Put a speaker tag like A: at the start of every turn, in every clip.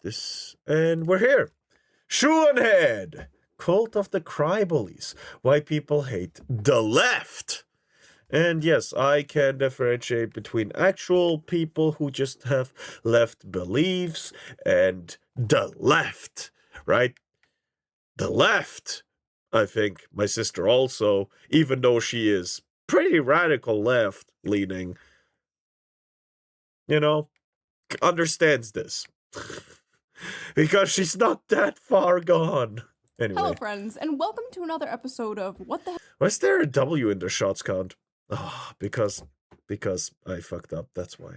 A: And we're here. Shoe on head. Cult of the Cry Bullies. Why people hate the left. And yes, I can differentiate between actual people who just have left beliefs and the left, right? The left. I think my sister also, even though she is pretty radical left leaning, understands this. Because she's not that far gone. Anyway.
B: Hello, friends, and welcome to another episode of What the Hell?
A: Why is there a W in the shots count? Oh, because I fucked up, that's why.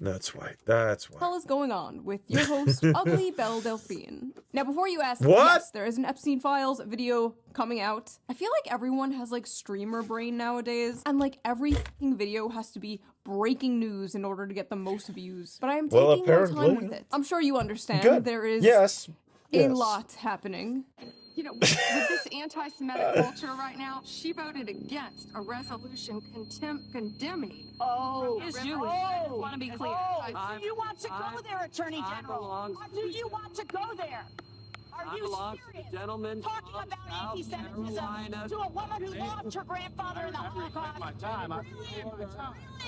A: That's why.
B: What the hell is going on with your host, Ugly Belle Delphine? Now, before you ask,
A: what?
B: Yes, there is an Epstein Files video coming out. I feel like everyone has, streamer brain nowadays, and, every fucking video has to be breaking news in order to get the most views. But I am taking my time with it. I'm sure you understand.
A: Good.
B: There is a lot happening.
C: You know, with this anti-Semitic culture right now, she voted against a resolution condemning.
D: Oh,
C: is
D: really?
C: Jewish. I just want to be clear.
D: Do you want to go there, Attorney General? Do you want to go there? Are you serious? Talking about anti-Semitism to a woman who lost her grandfather in the Holocaust?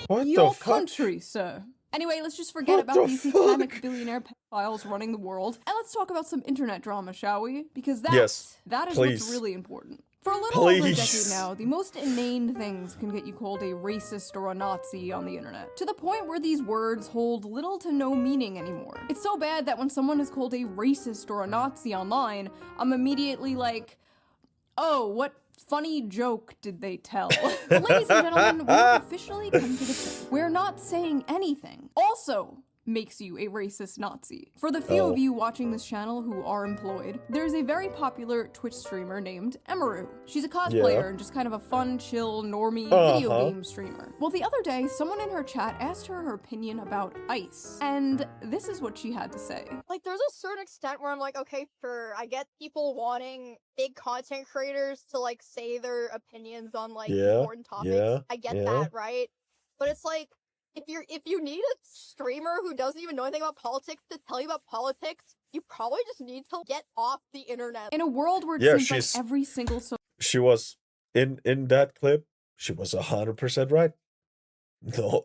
A: What
B: Your
A: the fuck?
B: country, sir. Anyway, let's just forget about these Islamic billionaire pedophiles running the world, and let's talk about some internet drama, shall we? Because that is what's really important. For a little over a decade now, the most inane things can get you called a racist or a Nazi on the internet, to the point where these words hold little to no meaning anymore. It's so bad that when someone is called a racist or a Nazi online, I'm immediately like, oh, what funny joke did they tell? But ladies and gentlemen, we have officially come to the point. We're not saying anything. Also makes you a racist Nazi. For the few of you watching this channel who are employed, there's a very popular Twitch streamer named Emaru. She's a cosplayer and just kind of a fun, chill, normie video game streamer. Well, the other day, someone in her chat asked her opinion about ICE, and this is what she had to say.
E: There's a certain extent where I'm like, okay, sure, I get people wanting big content creators to, say their opinions on, important topics. I get that, right? But it's like, if you need a streamer who doesn't even know anything about politics to tell you about politics, you probably just need to get off the internet.
B: In a world where it seems like every single
A: she was in that clip, she was 100% right.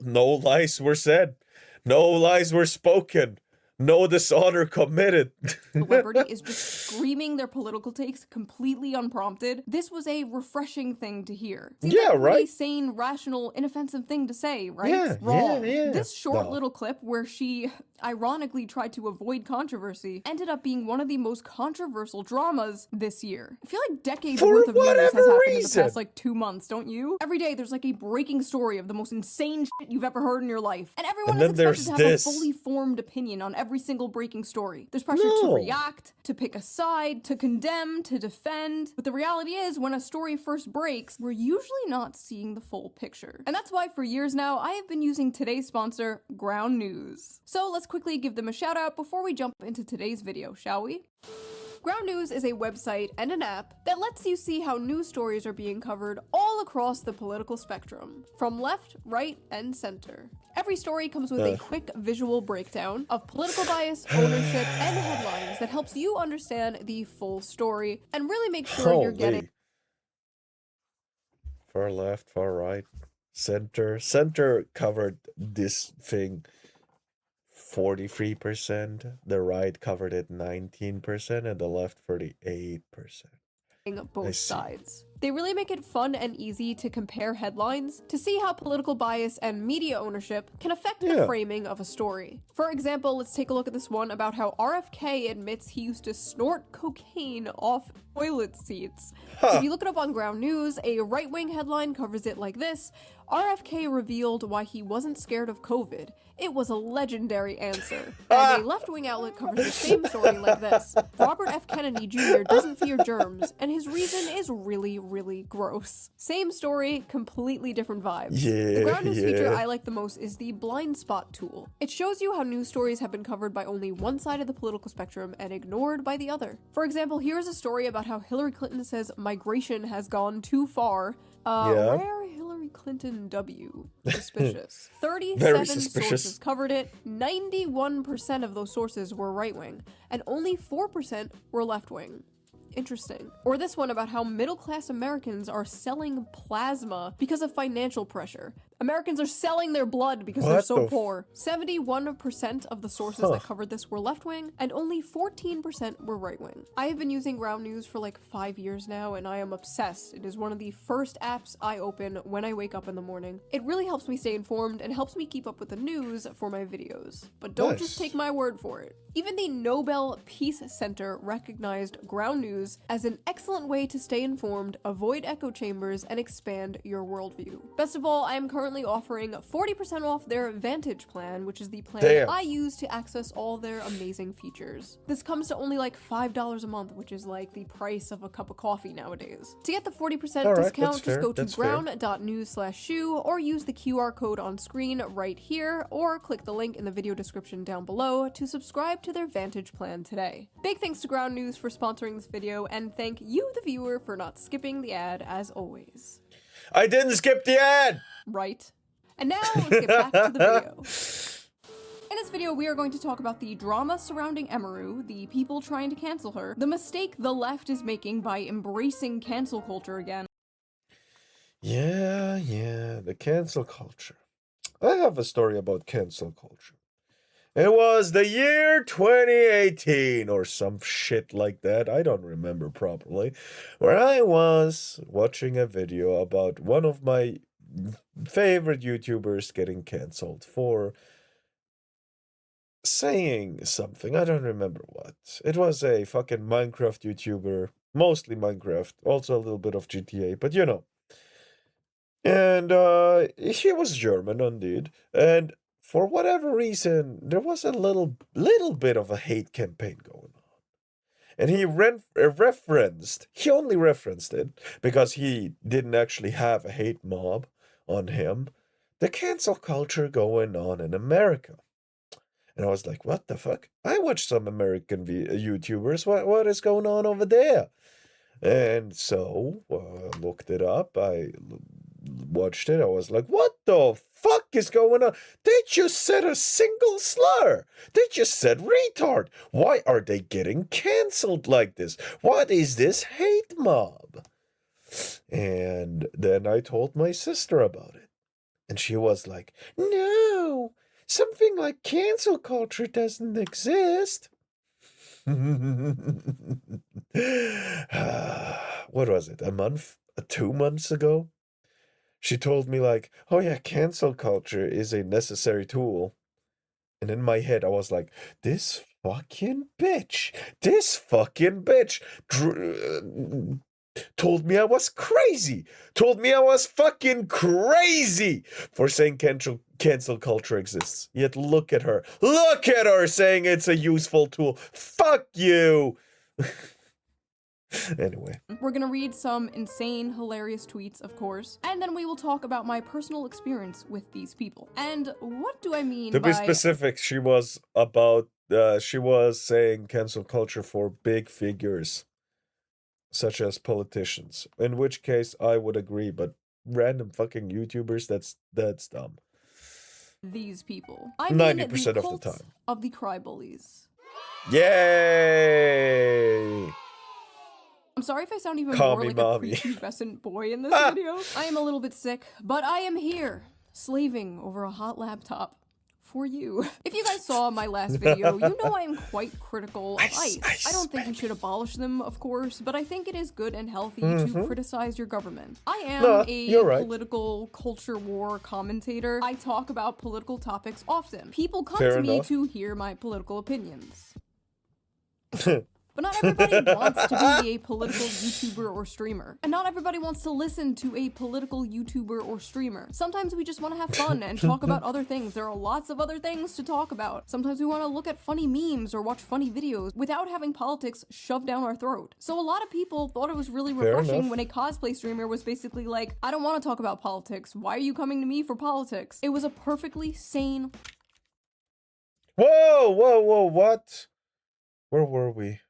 A: No lies were said. No lies were spoken. No dishonor committed.
B: Celebrity is just screaming their political takes completely unprompted. This was a refreshing thing to hear. Seems like a pretty sane, rational, inoffensive thing to say, right?
A: Yeah,
B: Wrong.
A: yeah.
B: This short little clip where she ironically tried to avoid controversy ended up being one of the most controversial dramas this year. I feel like decades worth of news has happened in the past 2 months, don't you? Every day there's a breaking story of the most insane shit you've ever heard in your life. And everyone is expected to have a fully formed opinion on every single breaking story. There's pressure to react, to pick a side, to condemn, to defend. But the reality is, when a story first breaks, we're usually not seeing the full picture. And that's why for years now, I have been using today's sponsor, Ground News. So let's quickly give them a shout out before we jump into today's video, shall we? Ground News is a website and an app that lets you see how news stories are being covered all across the political spectrum, from left, right, and center. Every story comes with a quick visual breakdown of political bias, ownership, and headlines that helps you understand the full story and really make sure you're getting
A: far left, far right, center. Center covered this thing 43%, the right covered it 19%, and the left 38%.
B: Both sides. They really make it fun and easy to compare headlines to see how political bias and media ownership can affect the framing of a story. For example, let's take a look at this one about how RFK admits he used to snort cocaine off toilet seats. If you look it up on Ground News, a right-wing headline covers it like this: RFK revealed why he wasn't scared of COVID. It was a legendary answer. And a left-wing outlet covers the same story like this: Robert F. Kennedy Jr. doesn't fear germs, and his reason is really, really gross. Same story, completely different vibes. The Ground News feature I like the most is the blind spot tool. It shows you how news stories have been covered by only one side of the political spectrum and ignored by the other. For example, here's a story about how Hillary Clinton says migration has gone too far. Where Hillary Clinton W. Suspicious. 37
A: Very suspicious.
B: sources covered it, 91% of those sources were right-wing, and only 4% were left-wing. Interesting. Or this one about how middle-class Americans are selling plasma because of financial pressure. Americans are selling their blood because they're so poor. 71% of the sources that covered this were left-wing, and only 14% were right-wing. I have been using Ground News for like 5 years now, and I am obsessed. It is one of the first apps I open when I wake up in the morning. It really helps me stay informed and helps me keep up with the news for my videos. But don't just take my word for it. Even the Nobel Peace Center recognized Ground News as an excellent way to stay informed, avoid echo chambers, and expand your worldview. Best of all, I am currently offering 40% off their Vantage plan, which is the plan I use to access all their amazing features. This comes to only like $5 a month, which is like the price of a cup of coffee nowadays. To get the 40% discount, just go to ground.news/shoe or use the QR code on screen right here, or click the link in the video description down below to subscribe to their Vantage plan today. Big thanks to Ground News for sponsoring this video, and thank you, the viewer, for not skipping the ad as always.
A: I didn't skip the ad!
B: Right. And now, let's get back to the video. In this video, we are going to talk about the drama surrounding Emaru, the people trying to cancel her, the mistake the left is making by embracing cancel culture again.
A: Yeah, the cancel culture. I have a story about cancel culture. It was the year 2018 or some shit like that, I don't remember properly, where I was watching a video about one of my favorite YouTubers getting cancelled for saying something. I don't remember what. It was a fucking Minecraft YouTuber, mostly Minecraft, also a little bit of GTA, but you know. And he was German indeed, and for whatever reason, there was a little bit of a hate campaign going on. And he only referenced it because he didn't actually have a hate mob on him, the cancel culture going on in America. And I was like, what the fuck? I watch some American YouTubers. What is going on over there? And so I looked it up. I watched it. I was like, what the fuck is going on? They just said a single slur. They just said retard. Why are they getting cancelled like this? What is this hate mob? And then I told my sister about it. And she was like, no, something like cancel culture doesn't exist. What was it? 2 months ago? She told me like, oh yeah, cancel culture is a necessary tool. And in my head, I was like, this fucking bitch told me I was crazy. Told me I was fucking crazy for saying cancel culture exists. Yet look at her. Look at her saying it's a useful tool. Fuck you. Anyway.
B: We're gonna read some insane, hilarious tweets, of course, and then we will talk about my personal experience with these people. And what do I mean by...
A: To be specific, she was saying cancel culture for big figures, such as politicians. In which case, I would agree, but random fucking YouTubers, that's dumb.
B: These people. I mean
A: 90% of the time.
B: Of the cry bullies.
A: Yay!
B: I'm sorry if I sound even more like a prepubescent boy in this video. I am a little bit sick, but I am here, slaving over a hot laptop for you. If you guys saw my last video, you know I am quite critical of ICE. I don't think we should abolish them, of course, but I think it is good and healthy to criticize your government. I am a political culture war commentator. I talk about political topics often. People come to me to hear my political opinions. But not everybody wants to be a political YouTuber or streamer. And not everybody wants to listen to a political YouTuber or streamer. Sometimes we just want to have fun and talk about other things. There are lots of other things to talk about. Sometimes we want to look at funny memes or watch funny videos without having politics shoved down our throat. So a lot of people thought it was really refreshing when a cosplay streamer was basically like, I don't want to talk about politics. Why are you coming to me for politics? It was a perfectly sane...
A: Whoa, what? Where were we?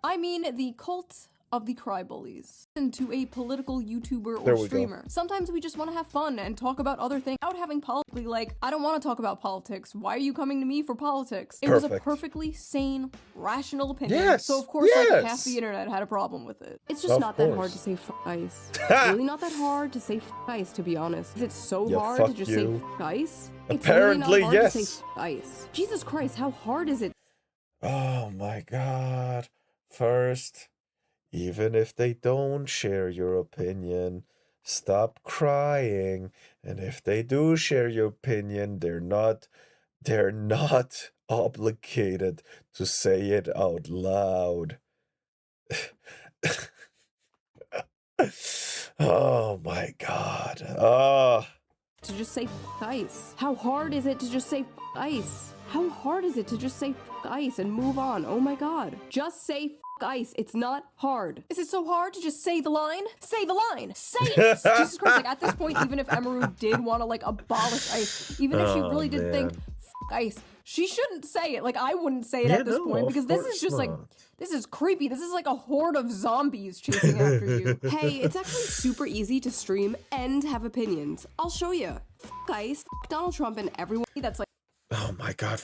B: I mean the cult of the cry bullies. To a political YouTuber
A: There
B: or
A: we go.
B: streamer. Sometimes we just want to have fun and talk about other things without having politically like, I don't want to talk about politics. Why are you coming to me for politics? It was a
A: Perfect.
B: perfectly sane, rational opinion.
A: Yes,
B: So of course like half
A: yes.
B: the internet had a problem with it. It's just
A: Of
B: not that hard
A: course.
B: to say f ice. It's really not that hard to say f ice, to be honest. Is it so
A: Yeah,
B: hard to
A: fuck
B: just
A: you.
B: say f ice?
A: Apparently,
B: it's really not hard
A: yes.
B: to say f ice. Jesus Christ, how hard is it?
A: Oh my god. First, even if they don't share your opinion, stop crying. And if they do share your opinion, they're not obligated to say it out loud. Oh my god.
B: To just say f ice? How hard is it to just say f ice? How hard is it to just say f ice and move on? Oh my god. Just say f ice. It's not hard. Is it so hard to just say the line? Say the line. Say it. Jesus Christ, like at this point, even if Emaru did want to like abolish ice, even if she
A: Oh,
B: really did think
A: man.
B: f ice, she shouldn't say it. Like I wouldn't say it
A: Yeah,
B: at this
A: no,
B: point
A: of
B: because this is
A: course
B: just like,
A: not.
B: this is creepy. This is like a horde of zombies chasing after you. Hey, it's actually super easy to stream and have opinions. I'll show you. F ice, f Donald Trump and everyone that's like,
A: Oh my god,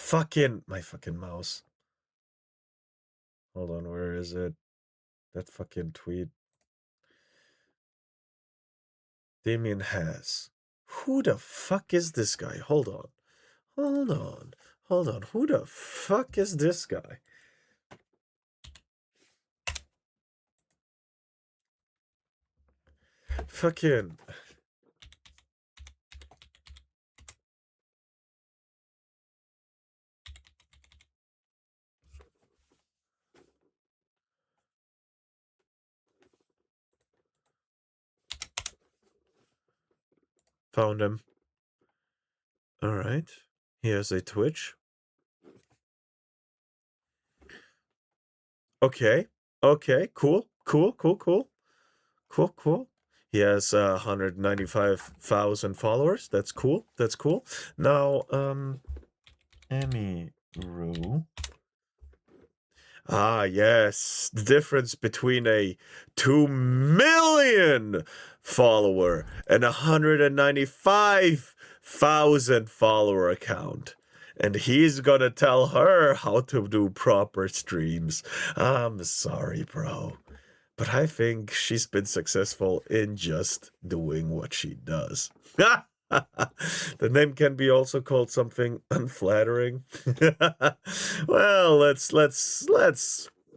A: my fucking mouse. Hold on, where is it? That fucking tweet. Damien Has. Who the fuck is this guy? Hold on. Hold on. Hold on. Who the fuck is this guy? Fucking. Found him. Alright. He has a Twitch. Okay. Okay. Cool. Cool. Cool. Cool. Cool. Cool. He has 195,000 followers. That's cool. That's cool. Now, Emiru. Ah, yes. The difference between a 2 million follower and 195,000 follower account. And he's gonna tell her how to do proper streams. I'm sorry, bro. But I think she's been successful in just doing what she does. The name can be also called something unflattering. Well, let's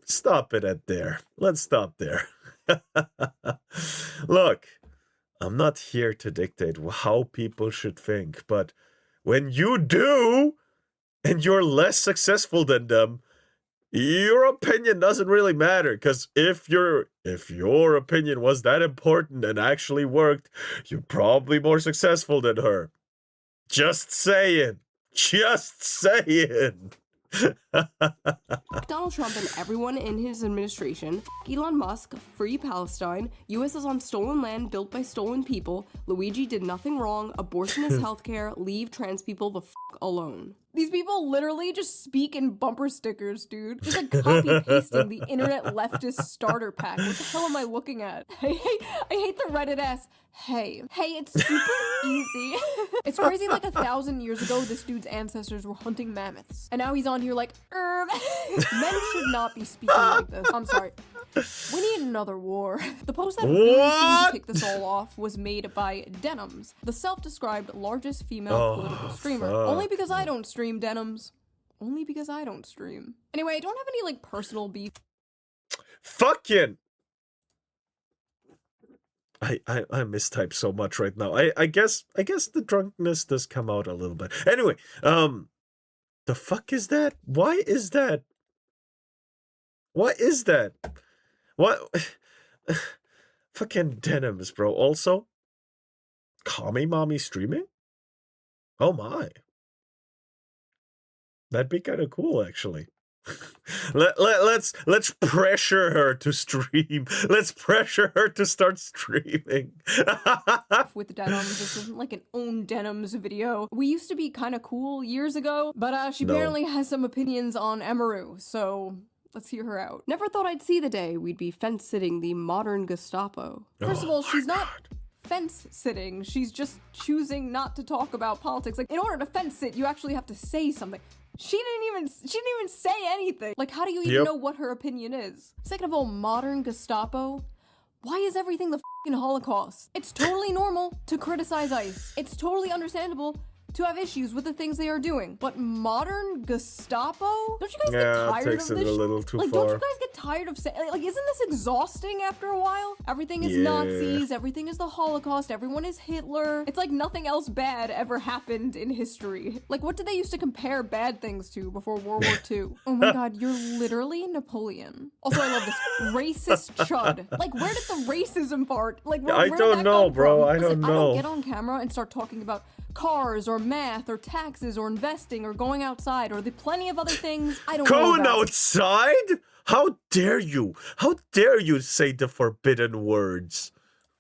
A: stop it at there. Let's stop there. Look, I'm not here to dictate how people should think, but when you do and you're less successful than them, your opinion doesn't really matter, because if your opinion was that important and actually worked, you're probably more successful than her. Just saying. Just saying.
B: Donald Trump and everyone in his administration, Elon Musk, free Palestine, US is on stolen land built by stolen people, Luigi did nothing wrong, abortion is healthcare, leave trans people the f alone. These people literally just speak in bumper stickers, dude. Just like copy-pasting the internet leftist starter pack. What the hell am I looking at? I hate the Reddit ass, hey, it's super easy. It's crazy, like 1,000 years ago, this dude's ancestors were hunting mammoths. And now he's on here like, men should not be speaking like this. I'm sorry. We need another war. The post that really seemed to kick this all off was made by Denims, the self-described largest female political streamer.
A: fuck.
B: Only because I don't stream, Denims. Only because I don't stream. Anyway, I don't have any like personal beef.
A: Fucking. I mistype so much right now. I guess the drunkenness does come out a little bit. Anyway, the fuck is that? Why is that? What is that? What? Fucking Denims, bro. Also, Kami Mommy streaming? Oh my. That'd be kind of cool, actually. Let's pressure her to stream. Let's pressure her to start streaming.
B: With Denims, this isn't like an own Denims video. We used to be kind of cool years ago, but she
A: No.
B: apparently has some opinions on Emaru, so Let's hear her out. Never thought I'd see the day we'd be fence-sitting the modern Gestapo. First of all, she's not fence-sitting. She's just choosing not to talk about politics. Like, in order to fence-sit, you actually have to say something. She didn't even say anything. Like, how do you even know what her opinion is? Second of all, modern Gestapo? Why is everything the f***ing Holocaust? It's totally normal to criticize ICE. It's totally understandable to have issues with the things they are doing. But modern Gestapo? Don't you guys get tired of this?
A: Takes it a little too far.
B: Don't you guys get tired of saying, like, isn't this exhausting after a while? Everything is Nazis, everything is the Holocaust, everyone is Hitler. It's like nothing else bad ever happened in history. Like, what did they used to compare bad things to before World War II? Oh my god, you're literally Napoleon. Also, I love this. Racist chud. Like, where did the racism part? Like,
A: I don't know, bro. I don't know.
B: I don't get on camera and start talking about cars or math or taxes or investing or going outside or the plenty of other things I don't know
A: Going
B: about.
A: outside? How dare you? How dare you say the forbidden words?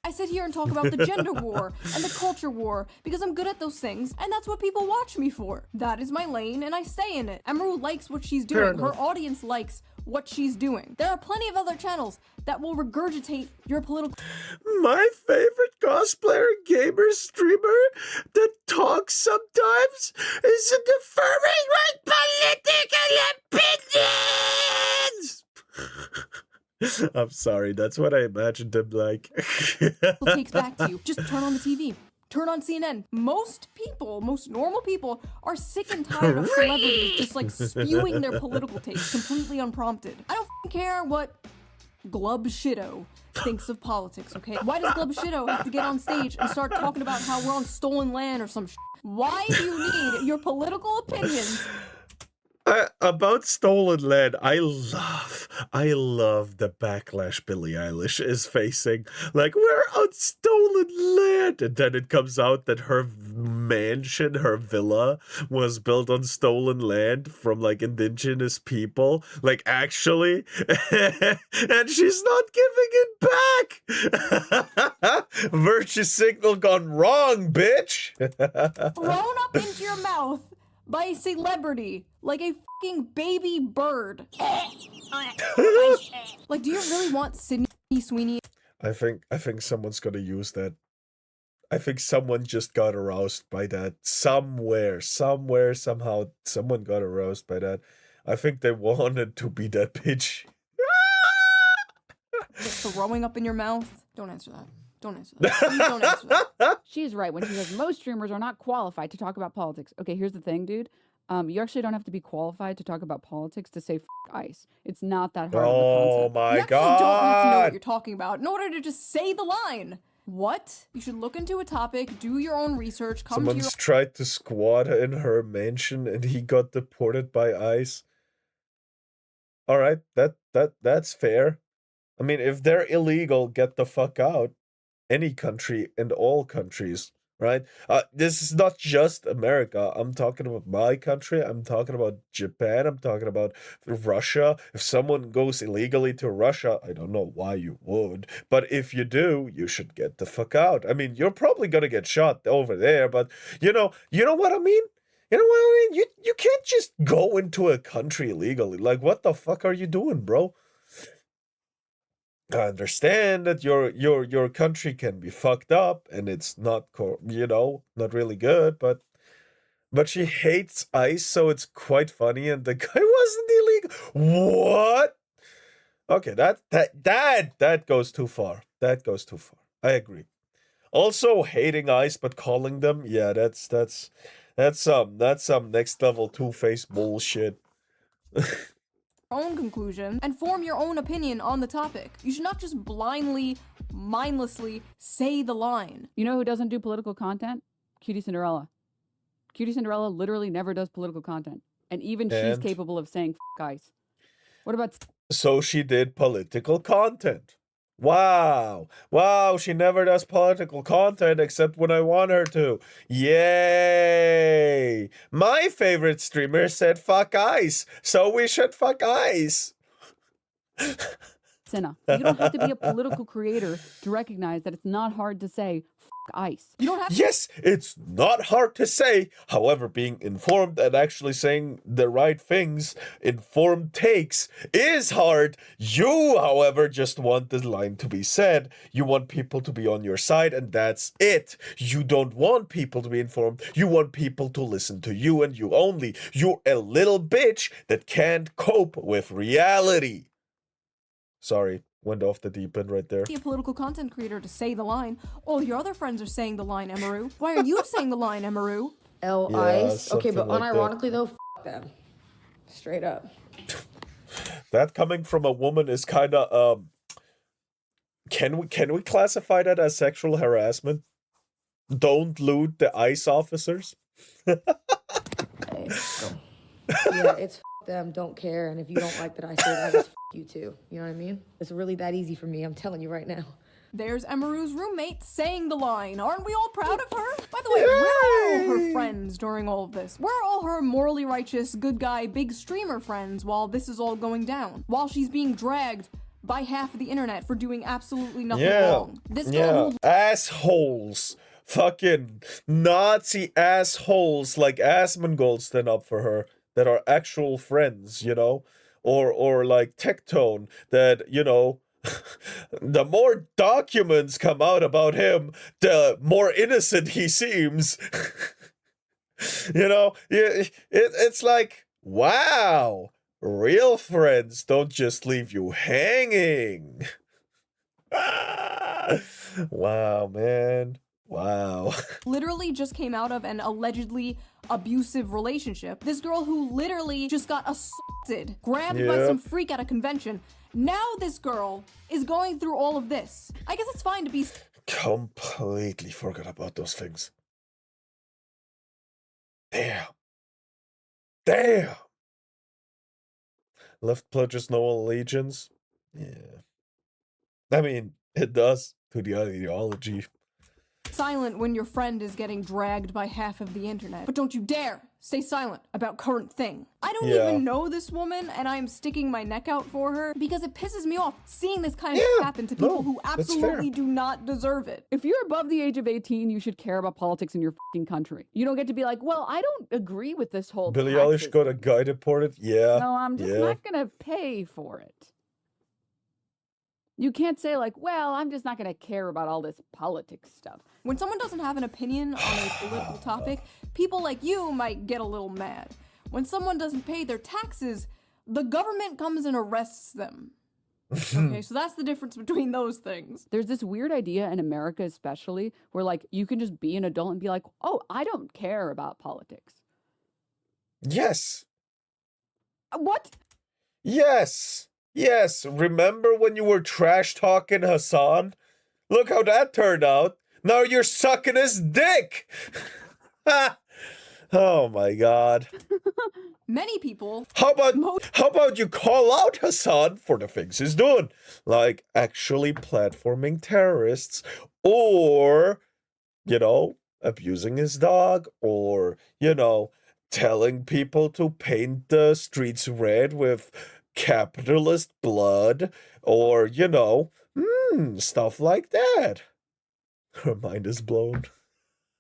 B: I sit here and talk about the gender war and the culture war because I'm good at those things and that's what people watch me for. That is my lane and I stay in it. Emru likes what she's doing. Her audience likes what she's doing. There are plenty of other channels that will regurgitate your political...
A: My favorite cosplayer gamer streamer that talks sometimes is deferring my political opinions! I'm sorry, that's what I imagined him like.
B: takes back to you. Just turn on the TV. Turn on CNN. Most people, most normal people, are sick and tired of celebrities just like spewing their political takes completely unprompted. I don't f***ing care what Glub Shitto thinks of politics, okay? Why does Glub Shitto have to get on stage and start talking about how we're on stolen land or some shit? Why do you need your political opinions?
A: About stolen land, I love the backlash Billie Eilish is facing. Like, we're on stolen land! And then it comes out that her mansion, her villa, was built on stolen land from, like, indigenous people. Like, actually. And she's not giving it back! Virtue signal gone wrong, bitch!
B: Thrown up into your mouth by a celebrity, like a fucking baby bird. Like, do you really want Sydney Sweeney?
A: I think someone's gonna use that. I think someone just got aroused by that. Somewhere, somehow, someone got aroused by that. I think they wanted to be that bitch.
B: Throwing up in your mouth? Don't answer that. Don't answer that. Please don't answer that.
F: She's right when she says most streamers are not qualified to talk about politics. Okay, here's the thing, dude. You actually don't have to be qualified to talk about politics to say F ICE. It's not that hard of a concept.
A: Oh my
B: You actually don't have to know
A: god!
B: what you're talking about in order to just say the line. What? You should look into a topic, do your own research, come to your...
A: Someone's tried to squat in her mansion and he got deported by ICE. Alright, that's fair. I mean, if they're illegal, get the fuck out. Any country and all countries, right? This is not just America. I'm talking about my country. I'm talking about Japan. I'm talking about Russia. If someone goes illegally to Russia, I don't know why you would, but if you do, you should get the fuck out. I mean, you're probably gonna get shot over there, but you know what I mean? You know what I mean? You can't just go into a country illegally. Like, what the fuck are you doing, bro? I understand that your country can be fucked up and it's not not really good, but she hates ICE, so it's quite funny. And the guy wasn't illegal. What? Okay, that goes too far. That goes too far. I agree. Also, hating ICE but calling them, yeah, that's some next level two-faced bullshit.
B: own conclusion and form your own opinion on the topic. You should not just blindly, mindlessly say the line.
F: You know who doesn't do political content? Cutie Cinderella. Cutie Cinderella literally never does political content. And even she's capable of saying F ICE. What about...
A: So she did political content. Wow. Wow, she never does political content except when I want her to. Yay! My favorite streamer said fuck ICE, so we should fuck ICE.
F: Cinna. You don't have to be a political creator to recognize that it's not hard to say ICE. You don't have to.
A: Yes, it's not hard to say. However, being informed and actually saying the right things, informed takes, is hard. You, however, just want the line to be said. You want people to be on your side, and that's it. You don't want people to be informed. You want people to listen to you and you only. You're a little bitch that can't cope with reality. Sorry. Went off the deep end right there.
B: Be a political content creator to say the line. All your other friends are saying the line, Emaru. Why are you saying the line, Emaru?
G: Ice. Okay, but
A: like
G: unironically though, them. Straight up.
A: That coming from a woman is kind of can we classify that as sexual harassment? Don't loot the ICE officers.
G: Hey, yeah, it's them. Don't care, and if you don't like that I say that, it's you too. You know what I mean? It's really that easy for me. I'm telling you right now.
B: There's Emaru's roommate saying the line. Aren't we all proud of her? By the way, where are all her friends during all of this? Where are all her morally righteous, good guy, big streamer friends while this is all going down? While she's being dragged by half of the internet for doing absolutely nothing wrong. This girl who
A: assholes. Fucking Nazi assholes like Asmongold stand up for her that are actual friends, you know? Or like Tectone that, you know, the more documents come out about him, the more innocent he seems. You know, it's like, wow, real friends don't just leave you hanging. Wow, man. Wow.
B: literally just came out of an allegedly abusive relationship. This girl who literally just got assaulted, grabbed by some freak at a convention. Now this girl is going through all of this. I guess it's fine to be...
A: Completely forgot about those things. Damn. Damn. Left pledges no allegiance. Yeah. I mean, it does to the ideology.
B: silent when your friend is getting dragged by half of the internet. But don't you dare stay silent about current thing. I don't even know this woman, and I'm sticking my neck out for her because it pisses me off seeing this kind of shit happen to people who absolutely do not deserve it.
F: If you're above the age of 18, you should care about politics in your fucking country. You don't get to be like, well, I don't agree with this whole
A: Billie Eilish got a guy deported? Yeah.
F: No, I'm just not gonna pay for it. You can't say like, well, I'm just not going to care about all this politics stuff.
B: When someone doesn't have an opinion on a political topic, people like you might get a little mad. When someone doesn't pay their taxes, the government comes and arrests them. Okay, so that's the difference between those things.
F: There's this weird idea in America especially where like you can just be an adult and be like, oh, I don't care about politics.
A: Yes.
F: What?
A: Yes. Yes, remember when you were trash-talking Hassan? Look how that turned out. Now you're sucking his dick! Oh my god.
B: Many people...
A: How about you call out Hassan for the things he's doing? Like actually platforming terrorists, or, you know, abusing his dog, or, you know, telling people to paint the streets red with capitalist blood, or, you know, stuff like that. Her mind is blown.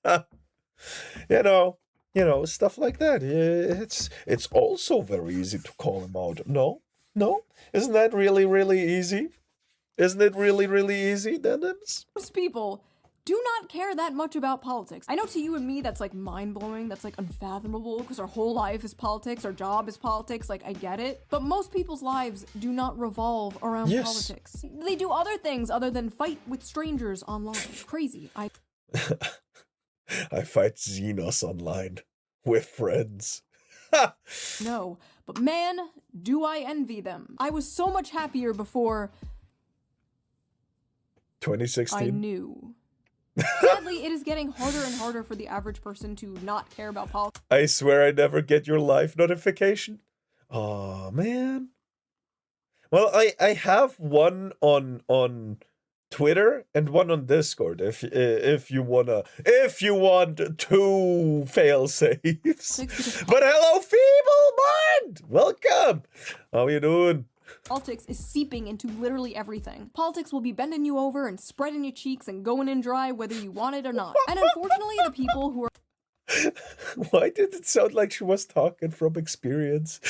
A: you know, stuff like that. It's also very easy to call him out. No? Isn't that really, really easy? Isn't it really, really easy, Denims?
B: Most people do not care that much about politics. I know to you and me that's like mind-blowing, that's like unfathomable, because our whole life is politics, our job is politics, like I get it. But most people's lives do not revolve around politics. They do other things other than fight with strangers online. Crazy. I
A: fight Xenos online with friends.
B: No, but man, do I envy them. I was so much happier before
A: 2016.
B: I knew. Sadly, it is getting harder and harder for the average person to not care about politics.
A: I swear I never get your live notification. Oh man. Well, I have one on Twitter and one on Discord if you want two fail safes. But hello, Feeble Mind! Welcome! How you doing?
B: Politics is seeping into literally everything. Politics will be bending you over and spreading your cheeks and going in dry whether you want it or not. And unfortunately, the people who are
A: Why did it sound like she was talking from experience?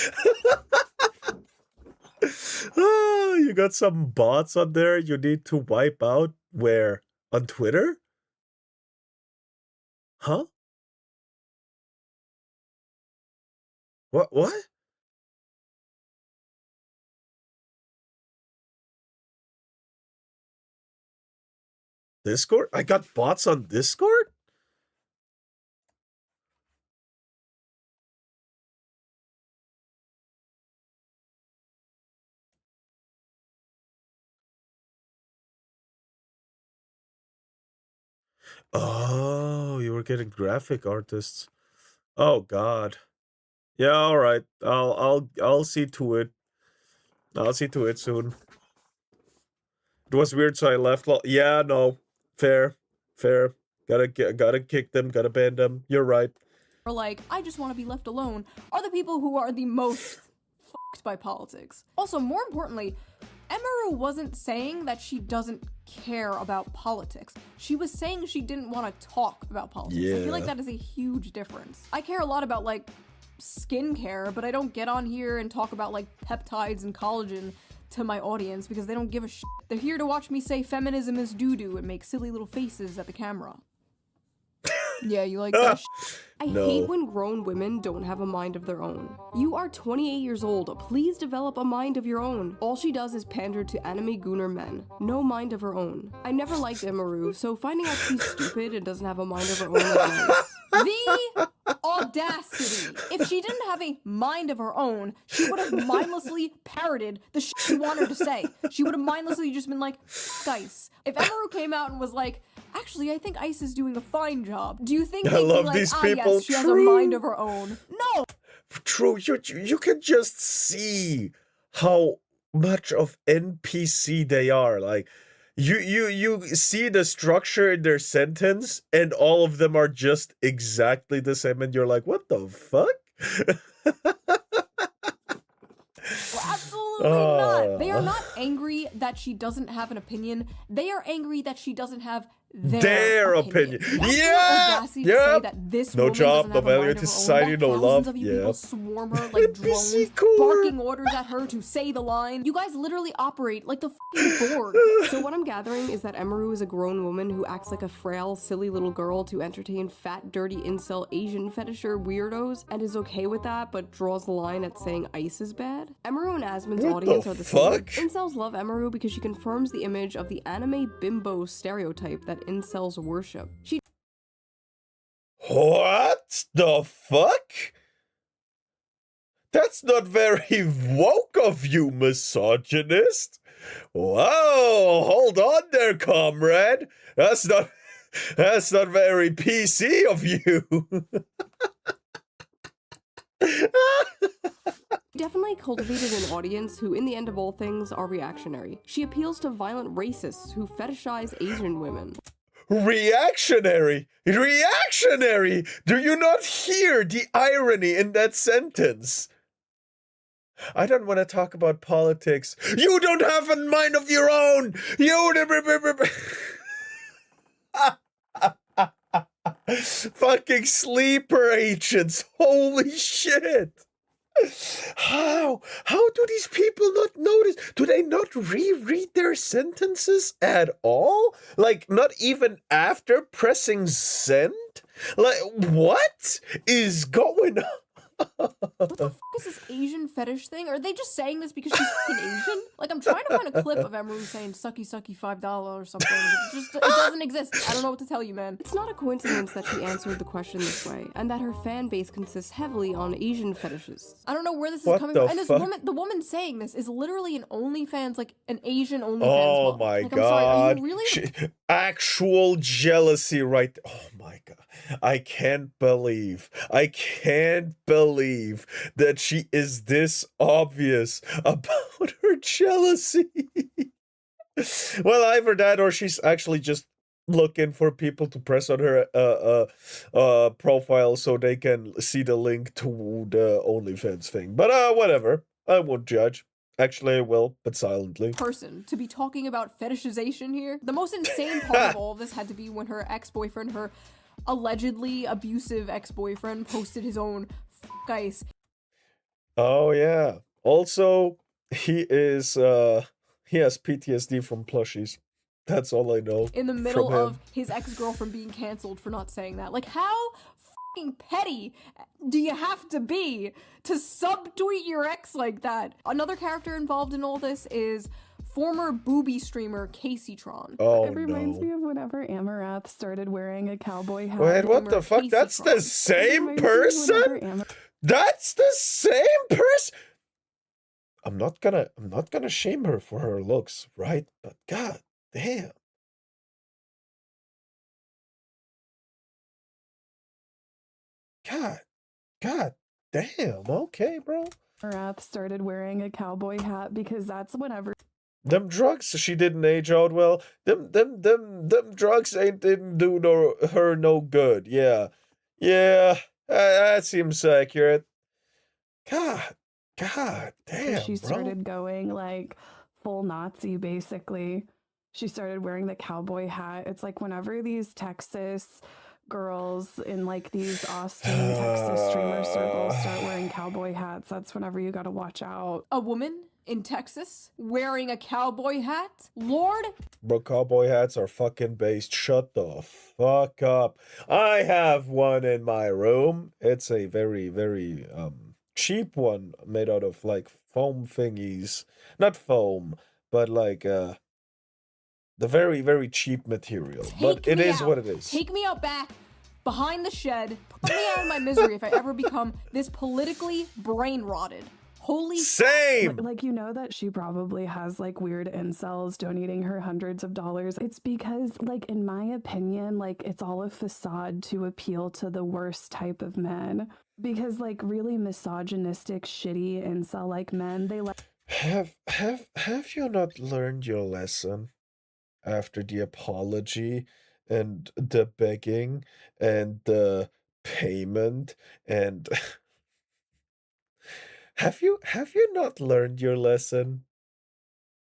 A: You got some bots on there you need to wipe out. Where? On Twitter? Huh? What? Discord? I got bots on Discord? Oh, you were getting graphic artists. Oh God. Yeah, all right. I'll see to it. I'll see to it soon. It was weird, so I left. Yeah, no, fair. Gotta kick them. Gotta ban them. You're right.
B: are like, I just want to be left alone, are the people who are the most fucked by politics. Also, more importantly, Emeru wasn't saying that she doesn't care about politics. She was saying she didn't want to talk about politics. I feel like that is a huge difference. I care a lot about, like, skincare, but I don't get on here and talk about, like, peptides and collagen to my audience because they don't give a shit. They're here to watch me say feminism is doo-doo and make silly little faces at the camera. Yeah, you like that shit? I hate when grown women don't have a mind of their own. You are 28 years old. Please develop a mind of your own. All she does is pander to anime gooner men. No mind of her own. I never liked Emeru, so finding out she's stupid and doesn't have a mind of her own is nice. The audacity. If she didn't have a mind of her own, she would have mindlessly parroted the shit she wanted to say. She would have mindlessly just been like, Ice. If Emeru came out and was like, actually, I think Ice is doing a fine job. Do you think
A: I love these people?
B: Yes, she has a mind of her own? No!
A: True, you can just see how much of NPC they are. Like, you see the structure in their sentence, and all of them are just exactly the same, and you're like, what the fuck?
B: Well, absolutely not. They are not angry that she doesn't have an opinion. They are angry that she doesn't have their opinion.
A: Yeah.
B: To say that this
A: No
B: woman
A: job,
B: doesn't
A: no
B: have a
A: value
B: mind
A: to
B: of her own,
A: society,
B: that
A: no
B: thousands
A: love.
B: of you
A: Yeah.
B: people swarm her like drones, barking orders at her to say the line. You guys literally operate like the fucking Borg. So what I'm gathering is that Emeru is a grown woman who acts like a frail, silly little girl to entertain fat, dirty incel Asian fetisher weirdos, and is okay with that, but draws the line at saying Ice is bad. Emeru and Asmon's audience are the same. Incels love Emeru because she confirms the image of the anime bimbo stereotype that incels worship.
A: What the fuck? That's not very woke of you, misogynist. Whoa, hold on there, comrade. That's not very PC of you.
B: Definitely cultivated an audience who, in the end of all things, are reactionary. She appeals to violent racists who fetishize Asian women.
A: Reactionary! Reactionary! Do you not hear the irony in that sentence? I don't want to talk about politics. You don't have a mind of your own! Fucking sleeper agents! Holy shit! How do these people not notice? Do they not reread their sentences at all? Like, not even after pressing send? Like, what is going on?
B: What the fuck is this Asian fetish thing? Are they just saying this because she's fucking Asian? Like, I'm trying to find a clip of Emeru saying sucky sucky $5 or something. It doesn't exist. I don't know what to tell you, man. It's not a coincidence that she answered the question this way, and that her fan base consists heavily on Asian fetishes. I don't know where this is coming from. And the woman saying this is literally an OnlyFans, like an Asian OnlyFans
A: Oh
B: mom.
A: my
B: like,
A: god.
B: I'm sorry, are you really
A: Actual jealousy right Oh my god. I can't believe that she is this obvious about her jealousy. Well, either that or she's actually just looking for people to press on her profile so they can see the link to the OnlyFans thing. But whatever. I won't judge. Actually, I will, but silently.
B: Person to be talking about fetishization here. The most insane part of all of this had to be when her ex-boyfriend, her allegedly abusive ex-boyfriend, posted his own ice.
A: Oh yeah. Also, he has PTSD from plushies. That's all I know.
B: In the middle of his ex-girlfriend being canceled for not saying that. Like, how fucking petty do you have to be to subtweet your ex like that? Another character involved in all this is former booby streamer Caseytron.
A: Oh,
H: it reminds me of whenever Amarath started wearing a cowboy hat.
A: Wait, what the fuck? That's the same person? That's the same person? I'm not gonna shame her for her looks, right? But god damn. God damn. Okay, bro.
H: Amarath started wearing a cowboy hat because that's whenever
A: them drugs she didn't age out well. Them drugs didn't do her no good. Yeah. That seems accurate. God damn.
H: She started going like full Nazi basically. She started wearing the cowboy hat. It's like whenever these Texas girls in like these Austin, Texas streamer circles start wearing cowboy hats, that's whenever you gotta watch out.
B: A woman in Texas wearing a cowboy hat? Lord?
A: Bro, cowboy hats are fucking based. Shut the fuck up. I have one in my room. It's a very, very cheap one made out of like foam thingies. Not foam, but like the very, very cheap material. But it is what it is.
B: Take me out back, behind the shed. Put me out of my misery if I ever become this politically brain rotted. Holy
A: same.
H: Like, you know that she probably has like weird incels donating her hundreds of dollars. It's because, like, in my opinion, like it's all a facade to appeal to the worst type of men. Because like really misogynistic, shitty incel like men, they like.
A: Have you not learned your lesson after the apology and the begging and the payment and have you not learned your lesson?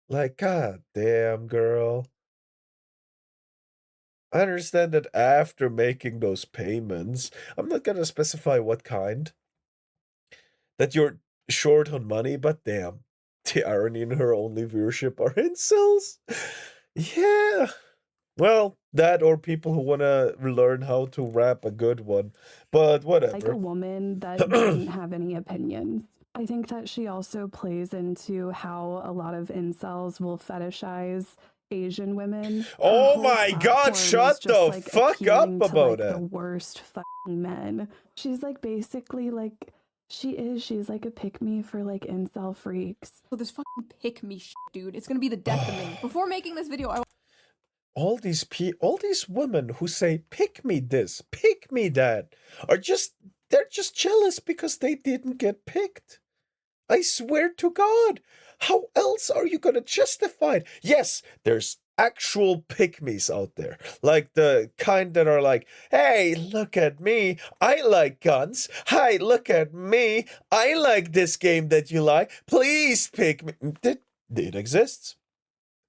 A: Like, god damn, girl. I understand that after making those payments, I'm not gonna specify what kind, that you're short on money, but damn, the irony in her only viewership are incels. Yeah. Well, that or people who want to learn how to rap a good one. But whatever.
H: Like a woman that doesn't have any opinions. I think that she also plays into how a lot of incels will fetishize Asian women.
A: Oh my god, shut the
H: like
A: fuck up about it.
H: The worst fucking men. She's like basically like she's like a pick-me for like incel freaks.
B: So this fucking pick-me shit, dude. It's gonna be the death of me. Before making this video,
A: all these women who say pick me this, pick me that, they're just jealous because they didn't get picked. I swear to God. How else are you gonna justify it? Yes, there's actual pick-me's out there. Like the kind that are like, hey, look at me. I like guns. Hi, look at me. I like this game that you like. Please pick me. It exists.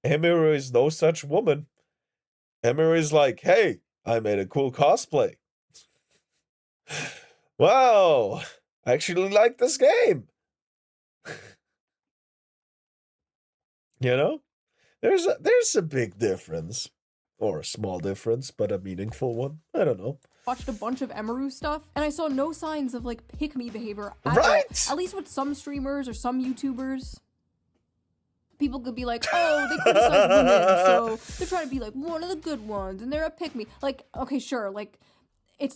A: Emiru is no such woman. Emiru is like, hey, I made a cool cosplay. Wow, I actually like this game. You know? There's a big difference. Or a small difference, but a meaningful one. I don't know.
B: Watched a bunch of Emiru stuff, and I saw no signs of, like, pick-me behavior at
A: right?
B: all. At least with some streamers or some YouTubers. People could be like, oh, they criticize women, so they're trying to be, like, one of the good ones, and they're a pick-me. Like, okay, sure, like,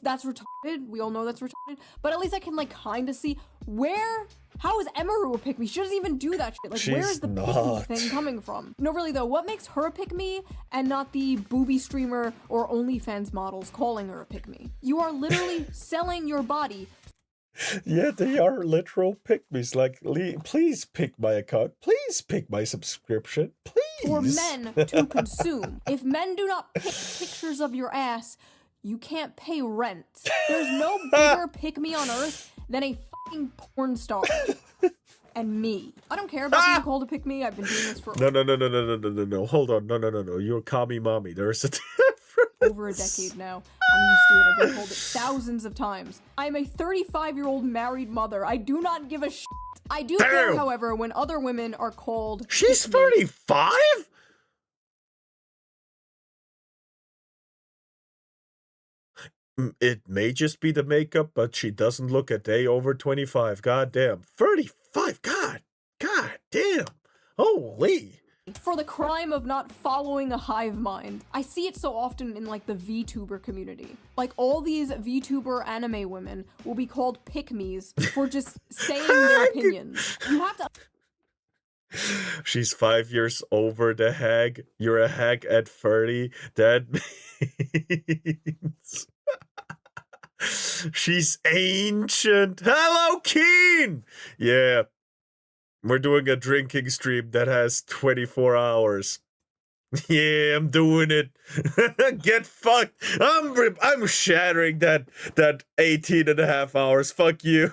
B: that's retarded. We all know that's retarded. But at least I can, like, kind of see how is Emiru a pick-me? She doesn't even do that shit. Like, where is the pick-me thing coming from? No, really, though, what makes her a pick-me and not the booby streamer or OnlyFans models calling her a pick-me? You are literally selling your body.
A: Yeah, they are literal pick-me's. Like, please pick my account. Please pick my subscription. Please.
B: For men to consume. If men do not pick pictures of your ass, you can't pay rent. There's no bigger pick-me on earth than a fucking porn star. and me. I don't care about being called a pick-me. I've been doing this for
A: No. Hold on. No. You're Kami Mommy. There's a difference.
B: over a decade now. I'm used to it. I've been told it thousands of times. I am a 35-year-old married mother. I do not give a shit. I do care, however, when other women are called
A: She's
B: pick-me.
A: 35? It may just be the makeup, but she doesn't look a day over 25. God damn. 35? God damn. Holy.
B: For the crime of not following a hive mind. I see it so often in like the VTuber community. Like all these VTuber anime women will be called pick-me's for just saying their opinions. You have to
A: She's 5 years over the hag. You're a hag at 30. That means she's ancient. Hello, Keen! Yeah. We're doing a drinking stream that has 24 hours. Yeah, I'm doing it. Get fucked. I'm shattering that 18 and a half hours. Fuck you.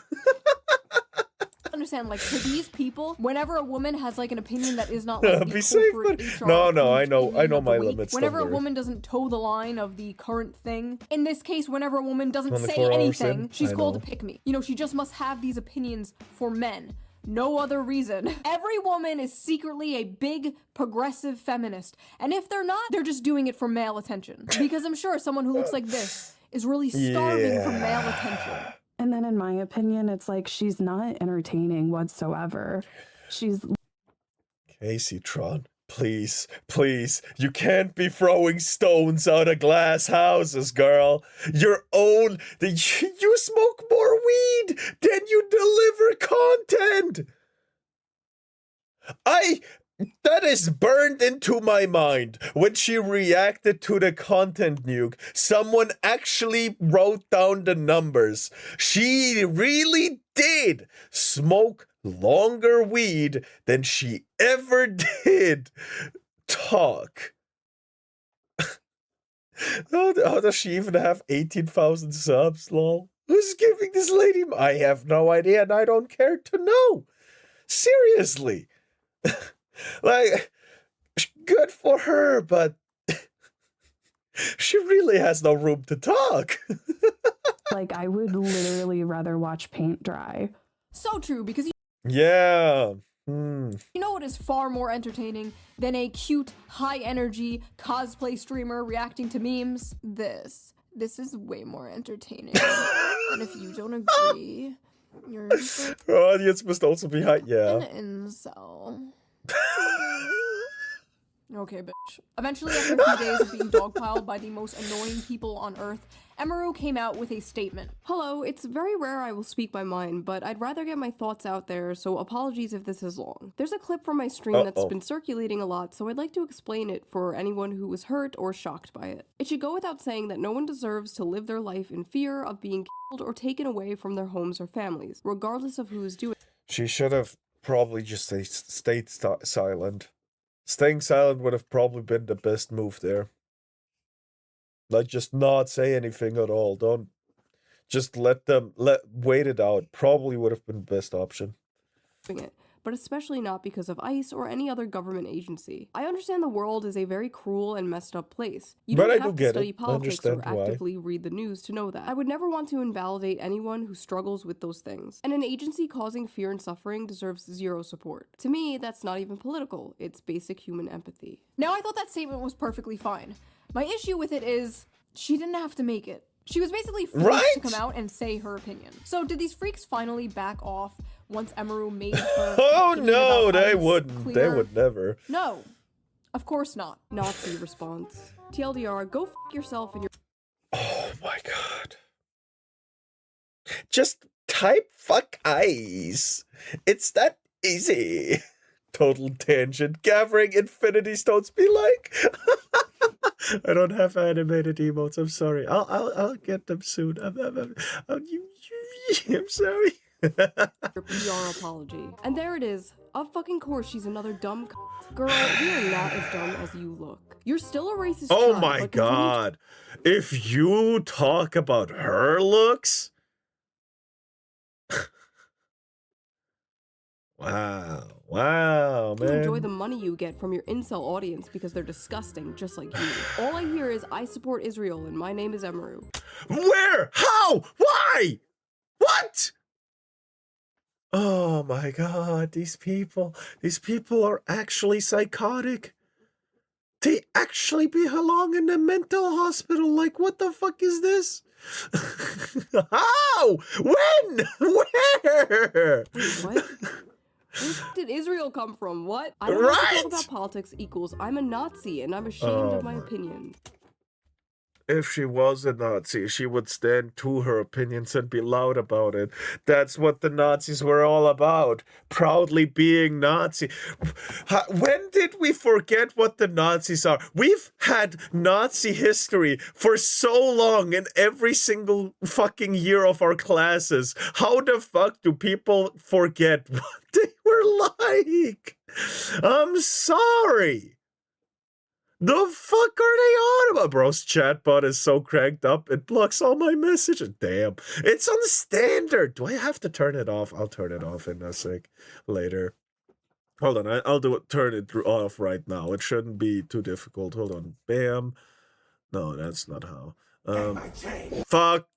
B: understand, like, to these people, whenever a woman has like an opinion that is not like
A: Be
B: the
A: safe,
B: corporate
A: but
B: HR
A: no, I know
B: opinion of the
A: my
B: week,
A: limits.
B: whenever a
A: don't worry.
B: woman doesn't toe the line of the current thing, in this case, whenever a woman doesn't say
A: 24 hours
B: anything,
A: in,
B: she's
A: I
B: called a
A: know.
B: pick-me. You know, she just must have these opinions for men. No other reason. Every woman is secretly a big progressive feminist. And if they're not, they're just doing it for male attention. Because I'm sure someone who looks like this is really starving for male attention.
H: And then in my opinion, it's like she's not entertaining whatsoever. She's
A: Casey Tron, please, you can't be throwing stones out of glass houses, girl. You smoke more weed than you deliver content. That is burned into my mind. When she reacted to the content nuke, someone actually wrote down the numbers. She really did smoke longer weed than she ever did talk. How does she even have 18,000 subs, lol? Who's giving this lady? I have no idea and I don't care to know. Seriously. Like, good for her, but she really has no room to talk.
H: like, I would literally rather watch paint dry.
B: So true, because
A: Yeah.
B: you know what is far more entertaining than a cute, high-energy cosplay streamer reacting to memes? This is way more entertaining. And if you don't agree, you're just like
A: Her audience must also be high. Yeah.
B: an incel. Okay, bitch. Eventually, after a few days of being dogpiled by the most annoying people on Earth, Emaru came out with a statement.
I: Hello, it's very rare I will speak my mind, but I'd rather get my thoughts out there, so apologies if this is long. There's a clip from my stream that's been circulating a lot, so I'd like to explain it for anyone who was hurt or shocked by it. It should go without saying that no one deserves to live their life in fear of being killed or taken away from their homes or families, regardless of who is doing it.
A: She should have probably just stayed silent. Staying silent would have probably been the best move there. Like, just not say anything at all. Don't just wait it out. Probably would have been the best option.
I: It, but especially not because of ICE or any other government agency. I understand the world is a very cruel and messed up place. You don't have to study politics or actively read the news to know that. I would never want to invalidate anyone who struggles with those things. And an agency causing fear and suffering deserves zero support. To me, that's not even political. It's basic human empathy.
B: Now, I thought that statement was perfectly fine. My issue with it is, she didn't have to make it. She was basically forced to come out and say her opinion. So did these freaks finally back off once Emaru made her
A: Oh no, they
B: ICE
A: wouldn't.
B: clear?
A: They would never.
B: No. Of course not.
I: Nazi response. TLDR, go f yourself and your—
A: Oh my god. Just type fuck eyes. It's that easy. Total tangent. Gathering infinity stones be like. I don't have animated emotes. I'm sorry. I'll get them soon. I'm sorry.
I: your PR apology. And there it is. Of fucking course, she's another dumb girl. You are not as dumb as you look. You're still a racist.
A: Oh
I: child,
A: my
I: but
A: god. If you talk about her looks. Wow,
I: You enjoy
A: man.
I: the money you get from your incel audience because they're disgusting, just like you. All I hear is, I support Israel and my name is Emaru.
A: Where? How? Why? What? Oh my god, these people are actually psychotic. They actually belong in a mental hospital. Like, what the fuck is this? How? When? Where?
I: Wait, what? Where did Israel come from? What? I don't like to talk about politics equals I'm a Nazi and I'm ashamed of my opinions.
A: If she was a Nazi, she would stand to her opinions and be loud about it. That's what the Nazis were all about. Proudly being Nazi. When did we forget what the Nazis are? We've had Nazi history for so long in every single fucking year of our classes. How the fuck do people forget what they were like? I'm sorry. The fuck are they on about? Bro's chatbot is so cranked up, it blocks all my messages. Damn. It's on standard. Do I have to turn it off? I'll turn it off in a sec later. Hold on, I'll do it. Turn it off right now. It shouldn't be too difficult. Hold on. Bam. No, that's not how. Fuck.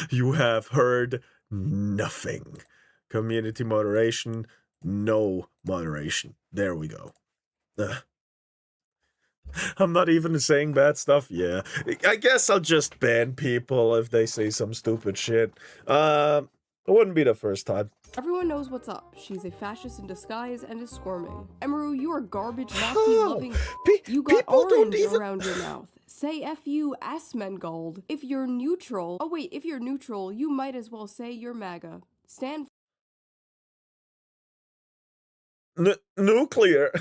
A: You have heard nothing. Community moderation. No moderation. There we go. I'm not even saying bad stuff. Yeah. I guess I'll just ban people if they say some stupid shit. It wouldn't be the first time.
I: Everyone knows what's up. She's a fascist in disguise and is squirming. Emaru, you are garbage, Nazi-loving. You got orange around your mouth. Say F you, Asmongold. If you're neutral... Oh wait, if you're neutral, you might as well say you're MAGA. Stand
A: Nuclear.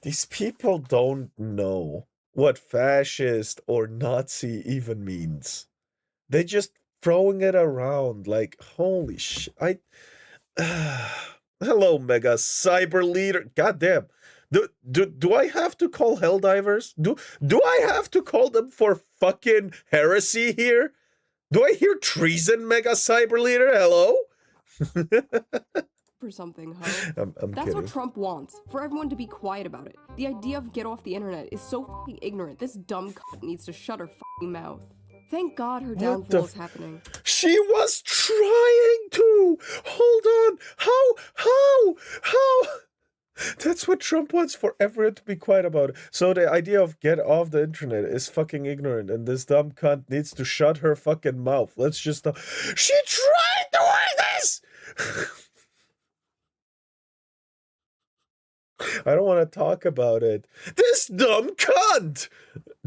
A: These people don't know what fascist or Nazi even means. They just throwing it around like, holy shit. Hello, Mega Cyber Leader. Goddamn. Do I have to call Helldivers? Do I have to call them for fucking heresy here? Do I hear treason, Mega Cyber Leader? Hello?
I: for something, huh?
A: I'm
I: That's
A: kidding.
I: what Trump wants, for everyone to be quiet about it. The idea of get off the internet is so fucking ignorant. This dumb cunt needs to shut her fucking mouth. Thank God her downfall is happening.
A: She was trying to! Hold on! How? That's what Trump wants, for everyone to be quiet about it. So the idea of get off the internet is fucking ignorant, and this dumb cunt needs to shut her fucking mouth. Let's just... She tried doing this! I don't want to talk about it. This dumb cunt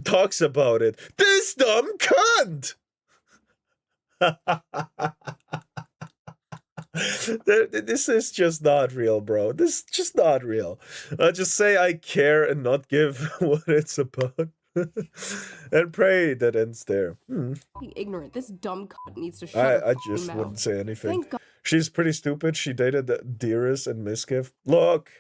A: talks about it. This dumb cunt! This is just not real, bro. This is just not real. Just say I care and not give what it's about. And pray that ends there.
I: Ignorant. This dumb cunt needs to shut her
A: I just
I: mouth.
A: wouldn't say anything.
I: Thank God.
A: She's pretty stupid. She dated the Dearest and Misgift. Look,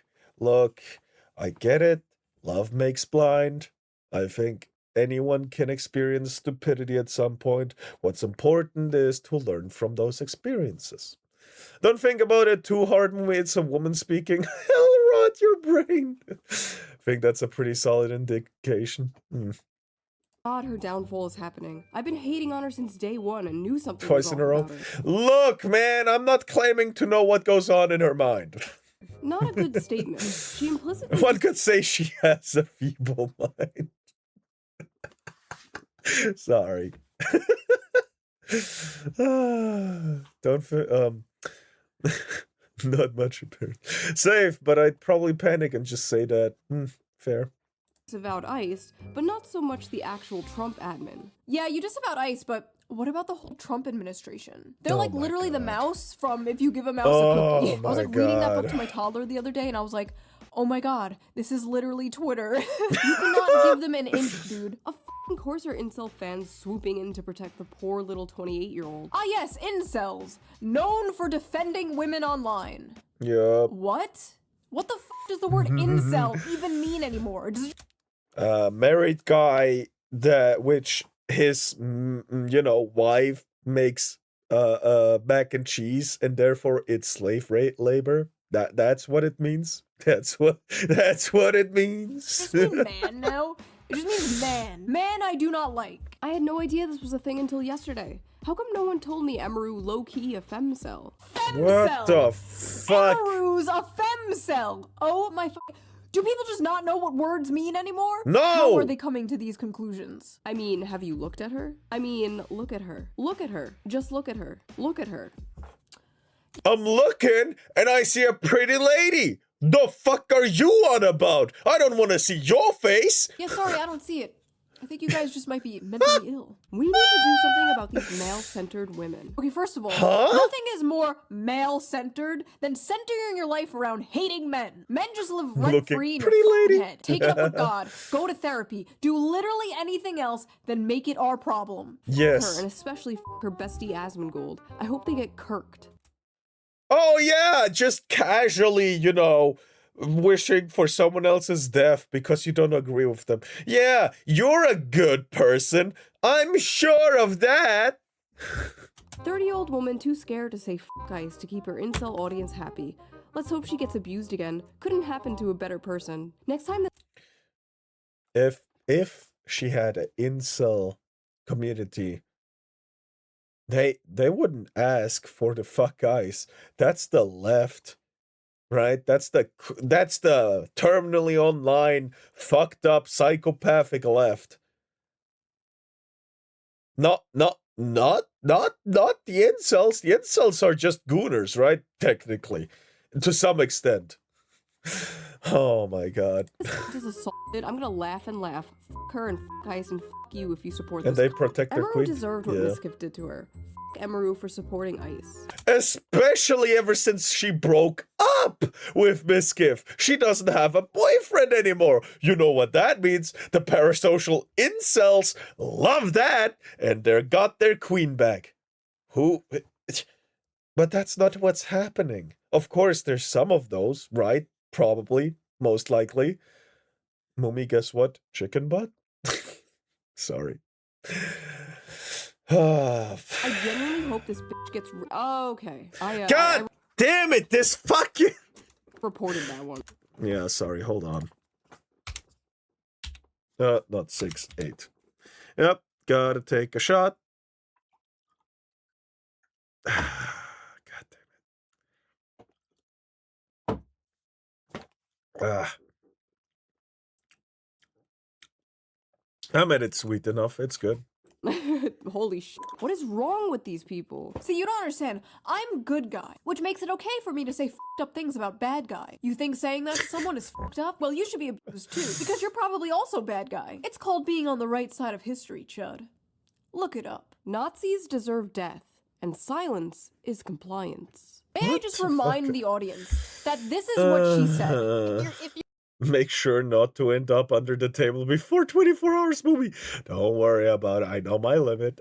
A: I get it. Love makes blind. I think anyone can experience stupidity at some point. What's important is to learn from those experiences. Don't think about it too hard when it's a woman speaking. Hell rot your brain. I think that's a pretty solid indication.
I: God, her downfall is happening. I've been hating on her since day one and knew something
A: Twice
I: was
A: in a
I: off
A: row.
I: about her.
A: Look, man, I'm not claiming to know what goes on in her mind.
I: Not a good statement. She implicitly...
A: One could say she has a feeble mind. Sorry. Not much apparent. Safe, but I'd probably panic and just say that. Fair.
I: Disavowed ICE, but not so much the actual Trump admin.
B: Yeah, you disavowed ICE, but what about the whole Trump administration? They're
A: Oh
B: like
A: my
B: literally the
A: God.
B: mouse from If You Give a Mouse
A: Oh
B: a Cookie. I was
A: my
B: like reading that book
A: God.
B: to my toddler the other day and I was like, oh my God, this is literally Twitter. You cannot give them an inch, dude.
I: Of course are incel fans swooping in to protect the poor little 28-year-old.
B: Ah yes, incels, known for defending women online.
A: Yup.
B: What? What the f does the word incel even mean anymore? Does
A: married guy which his wife makes mac and cheese and therefore it's slave labor. That's what it means. That's what it means.
B: Does it mean man now? It just means man. Man I do not like.
I: I had no idea this was a thing until yesterday. How come no one told me Emeru low-key a femcel?
A: What the fuck?
B: Emeru's a femcel. Oh my do people just not know what words mean anymore?
A: No!
B: How are they coming to these conclusions?
I: I mean, have you looked at her? I mean, look at her. Look at her. Just look at her. Look at her.
A: I'm looking and I see a pretty lady. The fuck are you on about? I don't want to see your face.
B: Yeah, sorry, I don't see it. I think you guys just might be mentally ill.
I: We need to do something about these male-centered women.
B: Okay, first of all,
A: Huh?
B: nothing is more male-centered than centering your life around hating men. Men just live rent-free in your fucking head. Take it up with God. Go to therapy. Do literally anything else than make it our problem.
A: Yes.
I: Her, and especially her bestie Asmongold. I hope they get kirked.
A: Oh yeah, just casually, wishing for someone else's death because you don't agree with them. Yeah, you're a good person. I'm sure of that.
I: 30-year-old woman too scared to say f guys to keep her incel audience happy. Let's hope she gets abused again. Couldn't happen to a better person. Next time
A: If she had an incel community, they wouldn't ask for the fuck guys. That's the left. Right? That's the terminally online, fucked up, psychopathic left. Not the incels. The incels are just gooners, right? Technically, to some extent. Oh my god.
I: Just assaulted. I'm gonna laugh and laugh. F her and f guys and f you if you support
A: and
I: this.
A: And they protect their queen.
I: Emeru deserved what Miskiff did to her. F Emeru for supporting ICE.
A: Especially ever since she broke up with Miskiff. She doesn't have a boyfriend anymore. You know what that means? The parasocial incels love that, and they got their queen back. But that's not what's happening. Of course, there's some of those, right? Probably, most likely. Mummy, guess what? Chicken butt? Sorry.
I: I genuinely hope this bitch gets. Oh, okay.
A: God damn it! This fucking
I: reported that one.
A: Yeah, sorry. Hold on. Not 6, 8. Yep, gotta take a shot. God damn it. I made it sweet enough. It's good.
I: Holy shit. What is wrong with these people?
B: See, you don't understand. I'm good guy, which makes it okay for me to say f***ed up things about bad guy. You think saying that to someone is f***ed up? Well, you should be abused too, because you're probably also bad guy. It's called being on the right side of history, Chud. Look it up.
I: Nazis deserve death, and silence is compliance.
B: May I just remind the audience that this is what she said.
A: Make sure not to end up under the table before 24 hours, movie. Don't worry about it. I know my limit.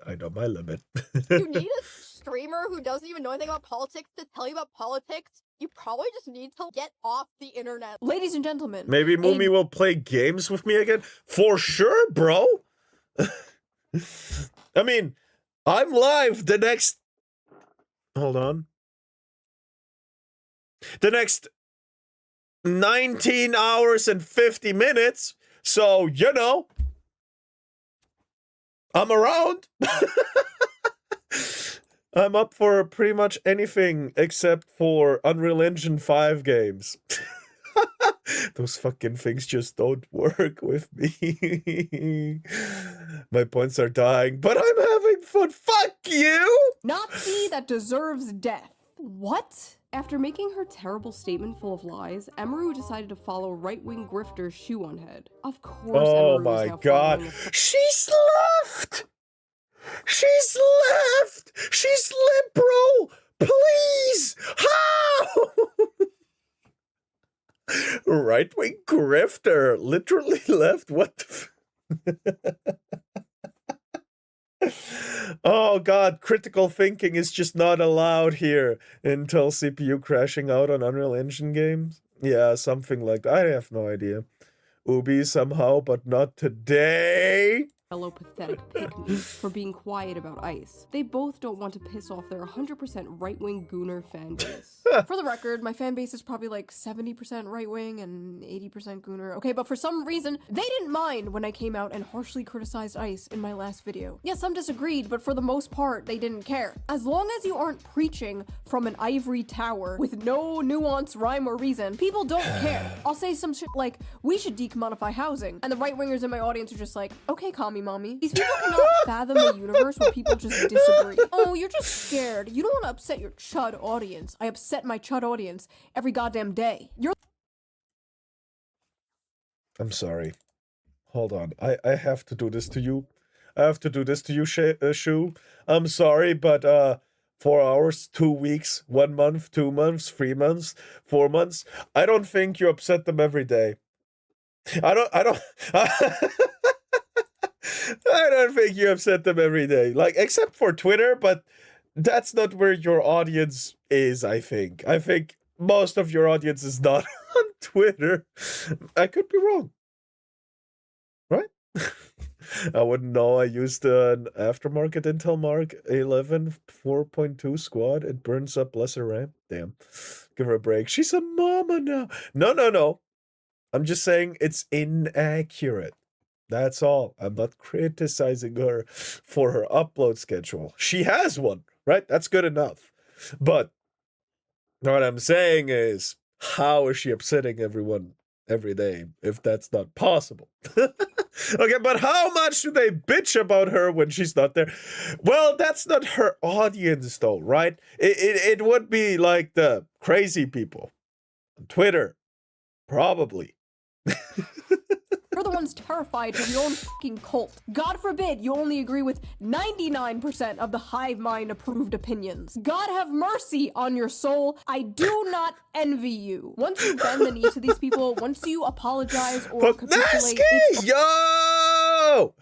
E: You need a streamer who doesn't even know anything about politics to tell you about politics. You probably just need to get off the internet.
B: Ladies and gentlemen.
A: Maybe Mumi will play games with me again. For sure, bro. I mean, I'm live the next... Hold on. The next 19 hours and 50 minutes. So, I'm around. I'm up for pretty much anything except for Unreal Engine 5 games. Those fucking things just don't work with me. My points are dying, but I'm having fun. Fuck you!
B: Nazi that deserves death. What?
I: After making her terrible statement full of lies, Emeru decided to follow right-wing grifter Shoe on Head. Of course,
A: oh
I: Emeru
A: my
I: is now
A: god.
I: following
A: She's left! She's left! She's liberal! Please! How? Right-wing grifter literally left. What the Oh god, critical thinking is just not allowed here until CPU crashing out on Unreal Engine games. Yeah, something like that. I have no idea. Ubi somehow, but not today.
I: Fellow pathetic pick-me for being quiet about ICE. They both don't want to piss off their 100% right-wing gooner fan base. For the record, my fan base is probably like 70% right-wing and 80% gooner. Okay, but for some reason, they didn't mind when I came out and harshly criticized ICE in my last video. Yeah, some disagreed, but for the most part, they didn't care. As long as you aren't preaching from an ivory tower with no nuance, rhyme, or reason, people don't care. I'll say some shit like, we should decommodify housing, and the right-wingers in my audience are just like, okay, commie mommy. These people cannot fathom a universe where people just disagree. Oh, you're just scared. You don't want to upset your chud audience. I upset my chud audience every goddamn day.
A: I'm sorry. Hold on. I have to do this to you. I have to do this to you, Shu. I'm sorry, but 4 hours, 2 weeks, 1 month, 2 months, 3 months, 4 months. I don't think you upset them every day. I don't I don't think you upset them every day. Like, except for Twitter, but that's not where your audience is, I think. I think most of your audience is not on Twitter. I could be wrong. Right? I wouldn't know. I used an aftermarket Intel Mark 11 4.2 squad. It burns up lesser RAM. Damn. Give her a break. She's a mama now. No. I'm just saying it's inaccurate. That's all. I'm not criticizing her for her upload schedule. She has one, right? That's good enough. But what I'm saying is, how is she upsetting everyone every day if that's not possible? Okay, but how much do they bitch about her when she's not there? Well, that's not her audience, though, right? It would be like the crazy people on Twitter, probably.
I: You're the ones terrified of your own fucking cult. God forbid you only agree with 99% of the hive mind approved opinions. God have mercy on your soul. I do not envy you. Once you bend the knee to these people, once you apologize or capitulate,
A: Yo!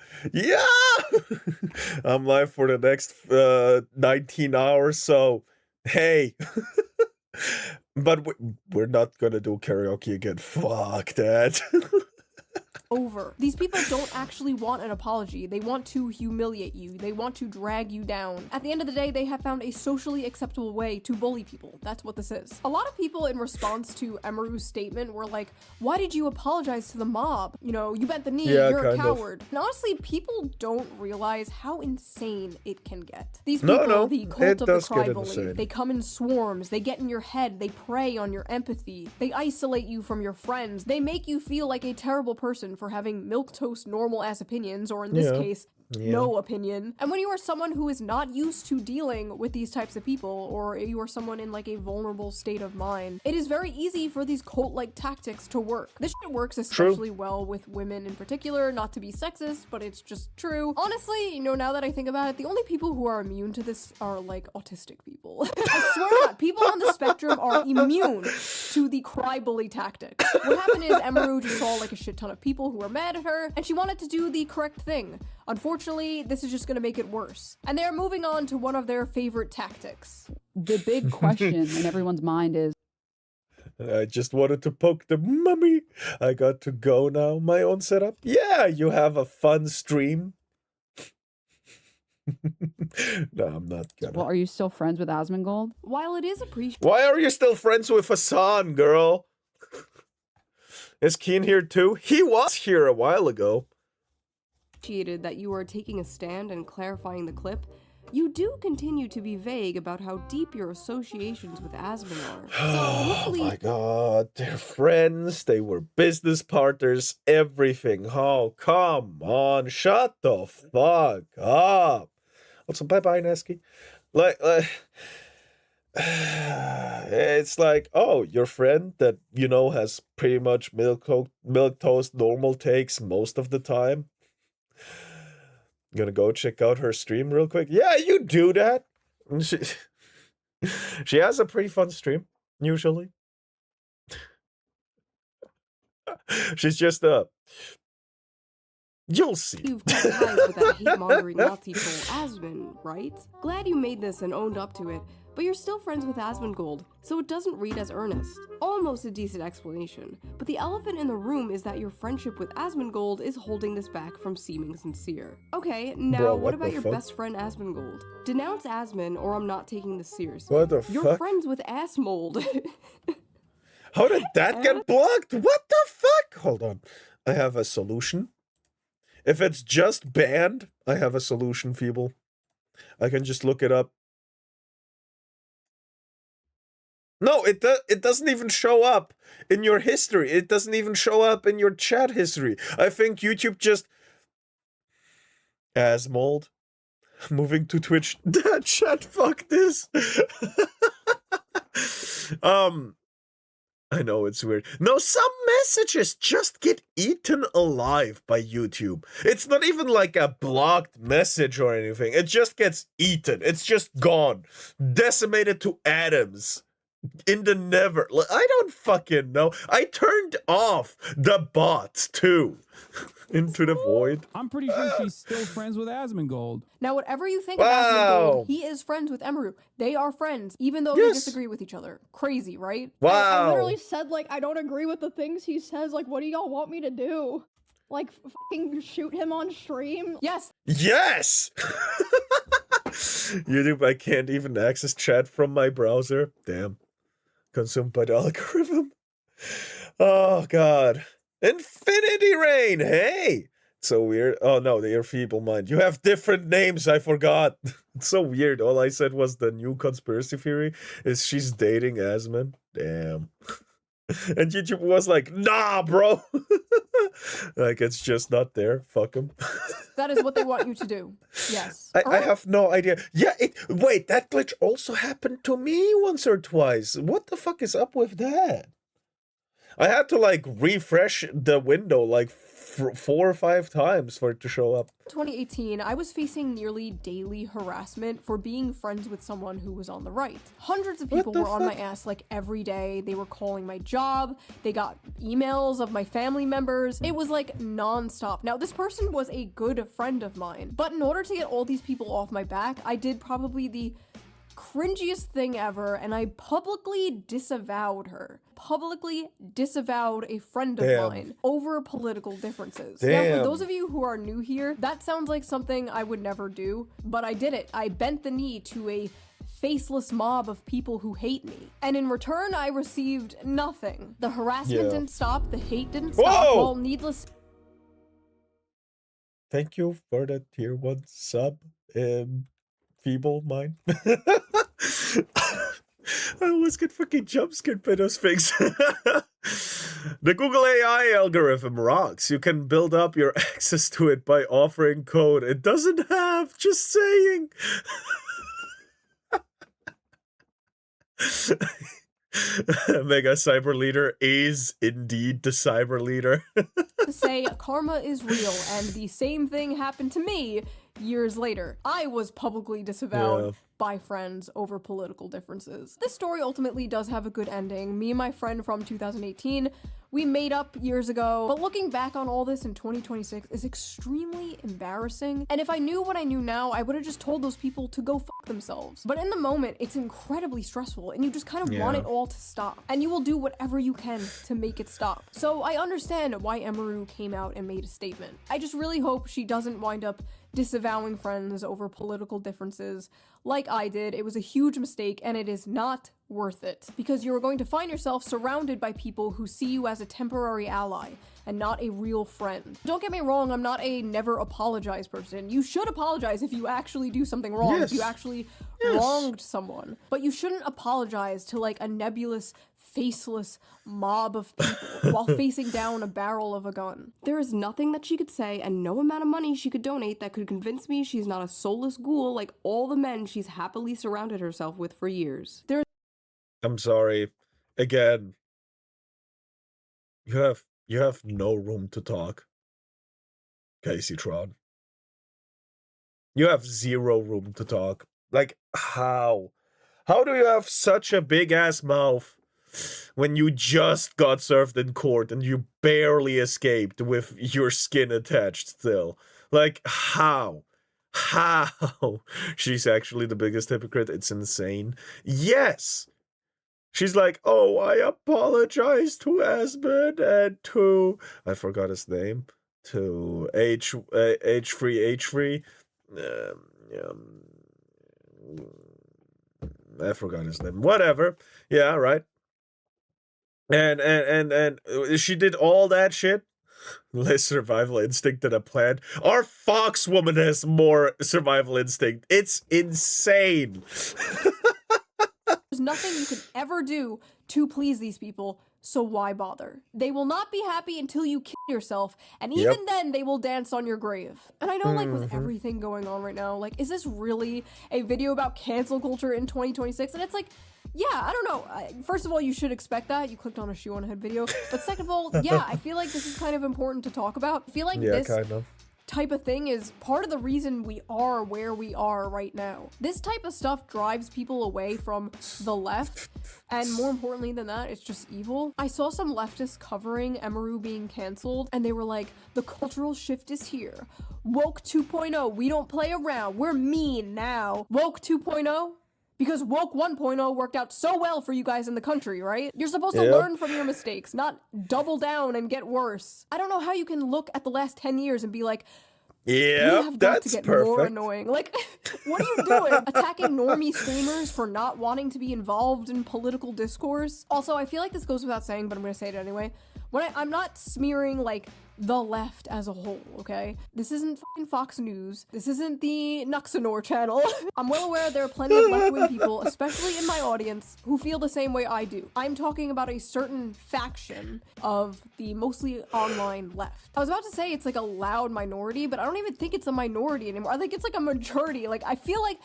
A: I'm live for the next 19 hours, so hey. But we're not gonna do karaoke again. Fuck that.
I: Over. These people don't actually want an apology. They want to humiliate you. They want to drag you down. At the end of the day, they have found a socially acceptable way to bully people. That's what this is. A lot of people in response to Emeru's statement were like, why did you apologize to the mob? You know, you bent the knee, you're a coward. And honestly, people don't realize how insane it can get. These people, the cult of the cry bully, they come in swarms, they get in your head, they prey on your empathy, they isolate you from your friends, they make you feel like a terrible person for having milquetoast normal ass opinions, or in this case, no opinion. And when you are someone who is not used to dealing with these types of people, or you are someone in like a vulnerable state of mind, it is very easy for these cult-like tactics to work. This shit works especially well with women in particular, not to be sexist, but it's just true. Honestly, you know, now that I think about it, the only people who are immune to this are like autistic people. I swear to God, people on the spectrum are immune to the cry bully tactic. What happened is Emeru just saw like a shit ton of people who were mad at her, and she wanted to do the correct thing. Unfortunately, this is just going to make it worse. And they're moving on to one of their favorite tactics.
F: The big question in everyone's mind is,
A: I just wanted to poke the mummy. I got to go now. My own setup. Yeah, you have a fun stream. No, I'm not gonna.
F: well, are you still friends with Asmongold?
I: While it is appreciated...
A: Why are you still friends with Hassan, girl? Is Keen here too? He was here a while ago.
I: That you are taking a stand and clarifying the clip, you do continue to be vague about how deep your associations with Asmon are. So hopefully...
A: Oh my god, they're friends, they were business partners, everything. Oh, come on, shut the fuck up. Also, bye-bye, Nesky. Like, it's like, oh, your friend that, you know, has pretty much milquetoast normal takes most of the time. Gonna go check out her stream real quick. Yeah, you do that. She has a pretty fun stream, usually. She's just you'll see.
I: You've cut ties with that hate-mongering Nazi troll Asmon, right? Glad you made this and owned up to it, but you're still friends with Asmongold, so it doesn't read as earnest. Almost a decent explanation, but the elephant in the room is that your friendship with Asmongold is holding this back from seeming sincere. Okay, now
A: Bro,
I: what about your
A: fuck?
I: best friend Asmongold? Denounce Asmon or I'm not taking this seriously.
A: What the
I: You're
A: fuck?
I: friends with Assmold.
A: How did that get blocked? What the fuck? Hold on. I have a solution. If it's just banned, I have a solution, Feeble. I can just look it up. No, it doesn't even show up in your history. It doesn't even show up in your chat history. I think YouTube just... Asmold. Moving to Twitch. That chat, fuck this. I know it's weird. No, some messages just get eaten alive by YouTube. It's not even like a blocked message or anything. It just gets eaten. It's just gone. Decimated to atoms. In the never. I don't fucking know. I turned off the bots too. Into the void.
J: I'm pretty sure she's still friends with Asmongold.
B: Now, whatever you think of Asmongold, he is friends with Emeru. They are friends, even though they disagree with each other. Crazy, right?
E: I literally said, like, I don't agree with the things he says. Like, what do y'all want me to do? Like, fucking shoot him on stream?
B: Yes.
A: Yes! YouTube, I can't even access chat from my browser. Damn. Consumed by the algorithm. Oh, God. Infinity Rain, hey! It's so weird. Oh, no, your feeble mind. You have different names, I forgot. It's so weird. All I said was the new conspiracy theory is she's dating Asmon. Damn. And YouTube was like, nah, bro. Like, it's just not there. Fuck him.
B: That is what they want you to do. Yes.
A: I have no idea. Yeah, wait, that glitch also happened to me once or twice. What the fuck is up with that? I had to, like, refresh the window, like, 4 or 5 times for it to show up.
B: 2018, I was facing nearly daily harassment for being friends with someone who was on the right. Hundreds of people were on my ass like every day. They were calling my job. They got emails of my family members. It was like non-stop. Now, this person was a good friend of mine, but in order to get all these people off my back, I did probably the cringiest thing ever, and I publicly disavowed her. Publicly disavowed a friend of mine over political differences. Now, for those of you who are new here, that sounds like something I would never do, but I did it. I bent the knee to a faceless mob of people who hate me. And in return, I received nothing. The harassment didn't stop, the hate didn't stop, well, needless...
A: Thank you for the tier 1 sub, feeble mind. I always get fucking jump scared by those things. The Google AI algorithm rocks. You can build up your access to it by offering code it doesn't have. Just saying. Mega Cyber Leader is indeed the Cyber Leader.
B: To say karma is real, and the same thing happened to me years later. I was publicly disavowed by friends over political differences. This story ultimately does have a good ending. Me and my friend from 2018, we made up years ago, but looking back on all this in 2026 is extremely embarrassing. And if I knew what I knew now, I would have just told those people to go fuck themselves. But in the moment, it's incredibly stressful, and you just kind of want it all to stop. And you will do whatever you can to make it stop. So I understand why Emeru came out and made a statement. I just really hope she doesn't wind up disavowing friends over political differences like I did. It was a huge mistake, and it is not worth it, because you are going to find yourself surrounded by people who see you as a temporary ally and not a real friend. Don't get me wrong, I'm not a never apologize person. You should apologize if you actually do something wrong, if you actually wronged someone, but you shouldn't apologize to like a nebulous, faceless mob of people while facing down a barrel of a gun.
I: There is nothing that she could say and no amount of money she could donate that could convince me she's not a soulless ghoul like all the men she's happily surrounded herself with for years.
A: I'm sorry. Again, you have no room to talk, Casey Tron. You have 0 room to talk. Like, how? How do you have such a big-ass mouth when you just got served in court and you barely escaped with your skin attached still? Like, how? how she's actually the biggest hypocrite. It's insane. Yes. She's like, oh, I apologize to Asmund and to, I forgot his name, to H3. I forgot his name. Whatever. Yeah, right. And she did all that shit. Less survival instinct than a plant. Our fox woman has more survival instinct. It's insane.
B: There's nothing you can ever do to please these people, so why bother? They will not be happy until you kill yourself, and even then they will dance on your grave. And I know, like, with everything going on right now, like, is this really a video about cancel culture in 2026? And it's like, yeah, I don't know. First of all, you should expect that. You clicked on a shoe on a head video. But second of all, yeah, I feel like this is kind of important to talk about. I feel like this type of thing is part of the reason we are where we are right now. This type of stuff drives people away from the left, and more importantly than that, it's just evil. I saw some leftists covering Emeru being canceled, and they were like, the cultural shift is here. Woke 2.0, we don't play around, we're mean now. Woke 2.0? Because Woke 1.0 worked out so well for you guys in the country, right? You're supposed to learn from your mistakes, not double down and get worse. I don't know how you can look at the last 10 years and be like,
A: yeah,
B: we have got to get more annoying. Like, what are you doing? Attacking normie streamers for not wanting to be involved in political discourse? Also, I feel like this goes without saying, but I'm gonna say it anyway. I'm not smearing, like, the left as a whole, okay? This isn't fucking Fox News. This isn't the Nuxanor channel. I'm well aware there are plenty of left-wing people, especially in my audience, who feel the same way I do. I'm talking about a certain faction of the mostly online left. I was about to say it's like a loud minority, but I don't even think it's a minority anymore. I think it's like a majority. Like, I feel like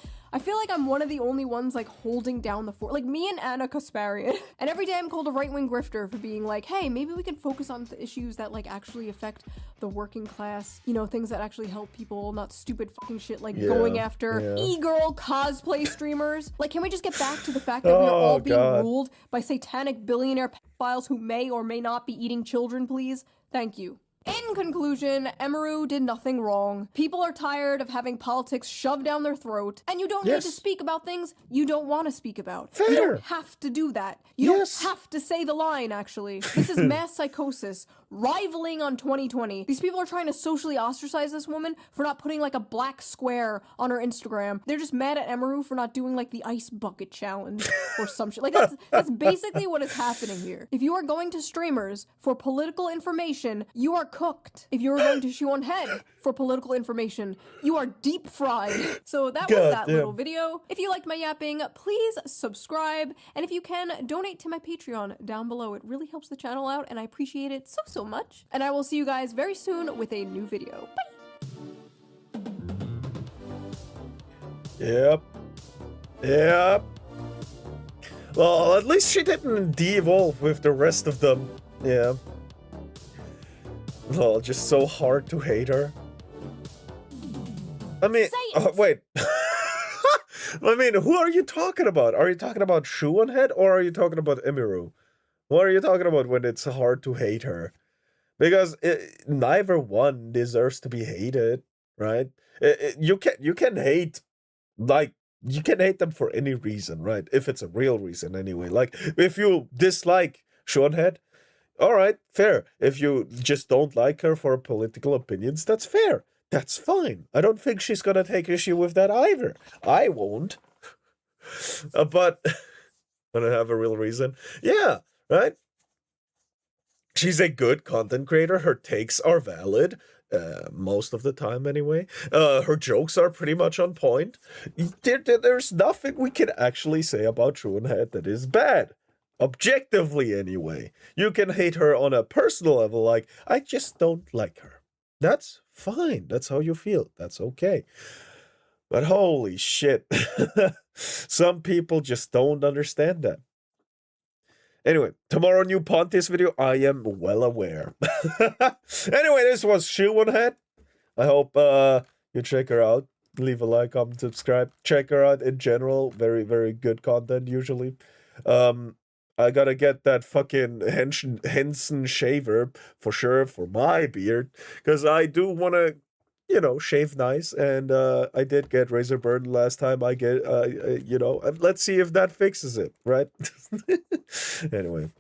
B: I'm one of the only ones, like, holding down the fort. Like, me and Anna Kasparian. And every day I'm called a right-wing grifter for being like, hey, maybe we can focus on the issues that, like, actually affect the working class. You know, things that actually help people, not stupid fucking shit like going after e-girl cosplay streamers. Like, can we just get back to the fact that we are all being ruled by satanic billionaire pedophiles who may or may not be eating children, please? Thank you. In conclusion, Emeru did nothing wrong. People are tired of having politics shoved down their throat, and you don't need to speak about things you don't want to speak about. You don't have to do that. You don't have to say the line, actually. This is mass psychosis, rivaling on 2020. These people are trying to socially ostracize this woman for not putting, like, a black square on her Instagram. They're just mad at Emeru for not doing, like, the ice bucket challenge or some shit. Like, that's basically what is happening here. If you are going to streamers for political information, you are cooked. If you are going to Shoe on Head for political information, you are deep fried. So that was that little video. If you liked my yapping, please subscribe. And if you can, donate to my Patreon down below. It really helps the channel out, and I appreciate it so much. And I will see you guys very soon with a new video. Bye!
A: Yep. Well, at least she didn't de-evolve with the rest of them. Yeah. Well, just so hard to hate her. I mean, wait. I mean, who are you talking about? Are you talking about Shoe on Head or are you talking about Emeru? What are you talking about when it's hard to hate her? Because neither one deserves to be hated, right? You can hate, like, you can hate them for any reason, right? If it's a real reason anyway. Like, if you dislike Shoe on Head, all right, fair. If you just don't like her for political opinions, that's fair. That's fine. I don't think she's gonna take issue with that either. I won't. But when I have a real reason, yeah, right? She's a good content creator. Her takes are valid. Most of the time anyway. Her jokes are pretty much on point. There's nothing we can actually say about Shoe on Head that is bad. Objectively, anyway. You can hate her on a personal level, like, I just don't like her. That's fine. That's how you feel. That's okay. But holy shit. Some people just don't understand that. Anyway, tomorrow new Pontius video, I am well aware. Anyway, this was Shoe on Head. I hope you check her out. Leave a like, comment, subscribe. Check her out in general. Very, very good content, usually. I gotta get that fucking Henson shaver for sure for my beard, because I do want to, you know, shave nice, and I did get razor burn last time. I get, you know, let's see if that fixes it, right? Anyway.